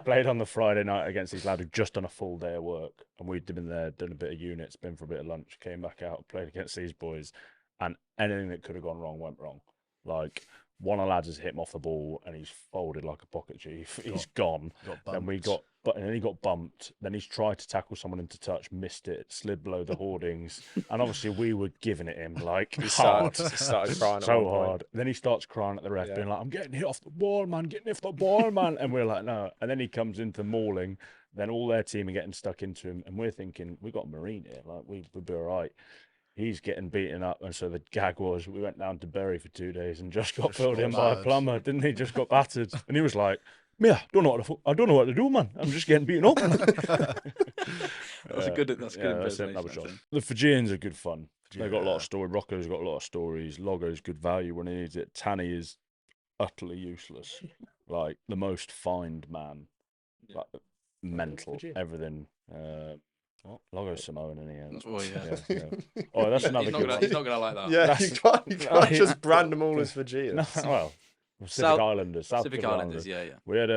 Speaker 2: played on the Friday night against these lads who'd just done a full day of work, and we'd been there, done a bit of units, been for a bit of lunch, came back out, played against these boys, and anything that could have gone wrong went wrong. Like, one of the lads has hit him off the ball and he's folded like a pocket chief. He's gone. Then we got, and then he got bumped. Then he's tried to tackle someone into touch, missed it, slid below the hoardings, and obviously we were giving it him like
Speaker 5: He
Speaker 2: hard.
Speaker 5: started crying at
Speaker 2: So
Speaker 5: one point.
Speaker 2: hard. Then he starts crying at the ref,
Speaker 5: Yeah.
Speaker 2: being like, "I'm getting hit off the ball, man, getting hit off the ball, man." And we're like, "No." And then he comes into mauling. Then all their team are getting stuck into him, and we're thinking, "We got Marine here, like we'd be all right." He's getting beaten up, and so the gag was we went down to Bury for 2 days and just got
Speaker 3: Just
Speaker 2: filled
Speaker 3: got
Speaker 2: in by a
Speaker 3: battered.
Speaker 2: plumber, didn't he? Just got battered, and he was like, "Yeah, I don't know what to do, man. I'm just getting beaten up."
Speaker 1: That's a good. That's a good
Speaker 2: that's it,
Speaker 1: impersonation.
Speaker 2: that was
Speaker 1: I
Speaker 2: Josh.
Speaker 1: think.
Speaker 2: The Fijians are good fun. They've got a lot
Speaker 3: Yeah.
Speaker 2: of story. Rocco's got a lot of stories. Logo's good value when he needs it. Tanny is utterly useless. Like the most fined man.
Speaker 1: Yeah.
Speaker 2: Like mental.
Speaker 5: Fijian?
Speaker 2: Everything. Logo's Samoan, isn't he? Yeah, that's
Speaker 1: Oh,
Speaker 2: what-
Speaker 1: yeah.
Speaker 2: yeah. Oh, that's
Speaker 1: He's
Speaker 2: another
Speaker 1: not
Speaker 2: good
Speaker 1: gonna-
Speaker 2: one.
Speaker 1: He's not gonna like that.
Speaker 5: Yeah,
Speaker 2: That's-
Speaker 5: you can't
Speaker 2: he-
Speaker 5: just brand them all as
Speaker 2: No,
Speaker 5: Fijians.
Speaker 2: well, Pacific
Speaker 1: South-
Speaker 2: Islanders, South
Speaker 1: Pacific Islanders. Yeah, yeah.
Speaker 2: We had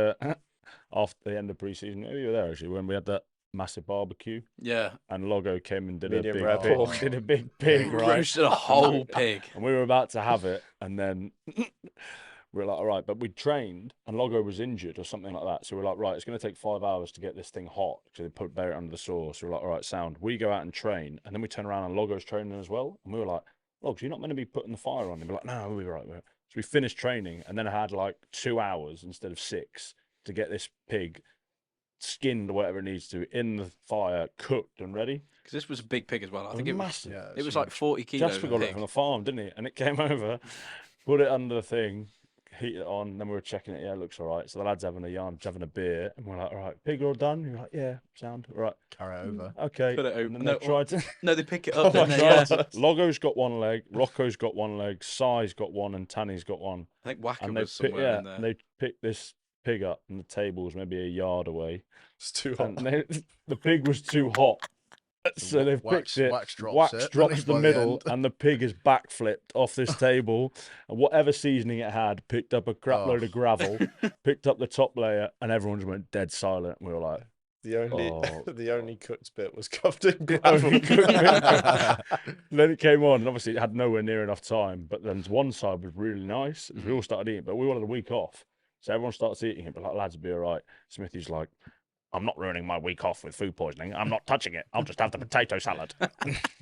Speaker 2: after the end of pre-season, maybe you were there actually, when we had that massive barbecue,
Speaker 1: Yeah.
Speaker 2: and Logo came and did
Speaker 5: Medium
Speaker 2: a big
Speaker 5: rare
Speaker 2: pig,
Speaker 5: pork.
Speaker 2: did a big pig, right?
Speaker 1: Roasted a whole pig.
Speaker 2: And we were about to have it, and then We were like, all right, but we trained and Logo was injured or something like that. So we're like, right, it's going to take 5 hours to get this thing hot. So they bury it under the saw. So we're like, all right, sound. We go out and train, and then we turn around and Logo's training as well. And we were like, Logs, you're not meant to be putting the fire on. And we're like, no, we'll be right. So we finished training, and then I had like 2 hours instead of 6 to get this pig skinned or whatever it needs to in the fire, cooked and ready.
Speaker 1: Because this was a big pig as well. I think
Speaker 2: was
Speaker 1: it was
Speaker 2: massive.
Speaker 3: Yeah,
Speaker 1: it was like 40 kilos.
Speaker 2: Jasper got it from the farm, didn't he? And it came over, put it under the thing, heat it on, and then we were checking it. Yeah, it looks all right. So the lad's having a yarn, having a beer, and we're like, all right, pig all done? You're like, yeah, sound. All right.
Speaker 3: Carry it over.
Speaker 2: Okay.
Speaker 1: Put it over.
Speaker 2: And then
Speaker 1: No,
Speaker 2: they tried to...
Speaker 1: No, they pick it
Speaker 4: Oh
Speaker 1: up.
Speaker 4: my
Speaker 1: don't they?
Speaker 4: God.
Speaker 1: Yeah.
Speaker 2: Logo's got one leg, Rocco's got one leg, Sai's got one, and Tanny's got one.
Speaker 1: I think Wacker
Speaker 2: And they
Speaker 1: was somewhere in there.
Speaker 2: and they picked this pig up, and the table was maybe a yard away.
Speaker 4: It's too hot.
Speaker 2: And the pig was too hot. So they've
Speaker 3: Wax-
Speaker 2: picked it.
Speaker 3: wax drops
Speaker 2: Wax
Speaker 3: it,
Speaker 2: drops the
Speaker 3: by the
Speaker 2: middle,
Speaker 3: end.
Speaker 2: and the pig is backflipped off this table. And whatever seasoning it had, picked up a crap load of gravel, picked up the top layer, and everyone just went dead silent. We were like,
Speaker 4: The only
Speaker 2: Oh.
Speaker 4: the only cooked bit was covered in
Speaker 2: The
Speaker 4: gravel.
Speaker 2: only cooked bit. Then it came on, and obviously it had nowhere near enough time. But then one side was really nice. We all started eating, but we wanted a week off. So everyone starts eating it, but like, lads, will be all right. Smithy's like, I'm not ruining my week off with food poisoning. I'm not touching it. I'll just have the potato salad.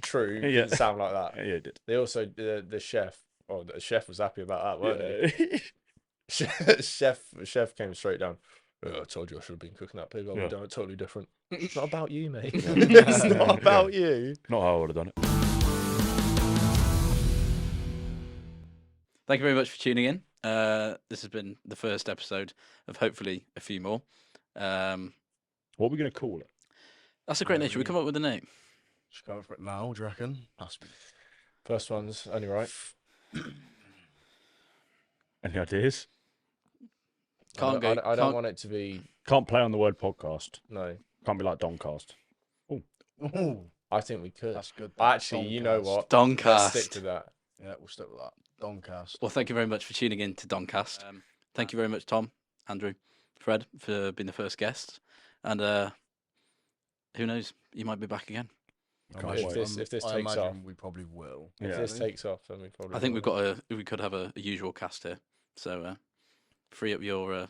Speaker 4: True.
Speaker 2: Yeah.
Speaker 4: Didn't sound like that.
Speaker 2: Yeah, it did.
Speaker 4: They also the chef. Oh, the chef was happy about that, weren't
Speaker 2: Yeah.
Speaker 4: he? Chef came straight down. Oh, I told you I should have been cooking that pig. I would have done it totally different. It's not about you, mate. It's not about you.
Speaker 2: Not how I would have done it.
Speaker 1: Thank you very much for tuning in. This has been the first episode of hopefully a few more.
Speaker 2: What are we going to call it?
Speaker 1: That's a great name. Should we come up with a name?
Speaker 3: Just go for it now, do you reckon?
Speaker 4: First one's only right.
Speaker 2: Any ideas?
Speaker 1: Can't go.
Speaker 4: I don't want it to be.
Speaker 2: Can't play on the word podcast.
Speaker 4: No,
Speaker 2: Can't be like Doncast.
Speaker 3: Ooh,
Speaker 4: I think we could.
Speaker 3: that's good.
Speaker 4: Actually, you know
Speaker 3: Doncast.
Speaker 4: what? Let's stick
Speaker 1: Doncast.
Speaker 4: to that.
Speaker 3: Yeah, we'll stick with that. Doncast.
Speaker 1: Well, thank you very much for tuning in to Doncast. Thank you very much, Tom, Andrew, Fred, for being the first guest. And who knows, you might be back again.
Speaker 2: Can't wait.
Speaker 4: If this
Speaker 3: I
Speaker 4: takes
Speaker 3: imagine
Speaker 4: off.
Speaker 3: we probably will.
Speaker 4: If
Speaker 2: Yeah.
Speaker 4: this takes off, then we probably.
Speaker 1: I think
Speaker 4: will.
Speaker 1: we could have a usual cast here. So free up your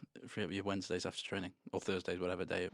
Speaker 1: Wednesdays after training or Thursdays, whatever day.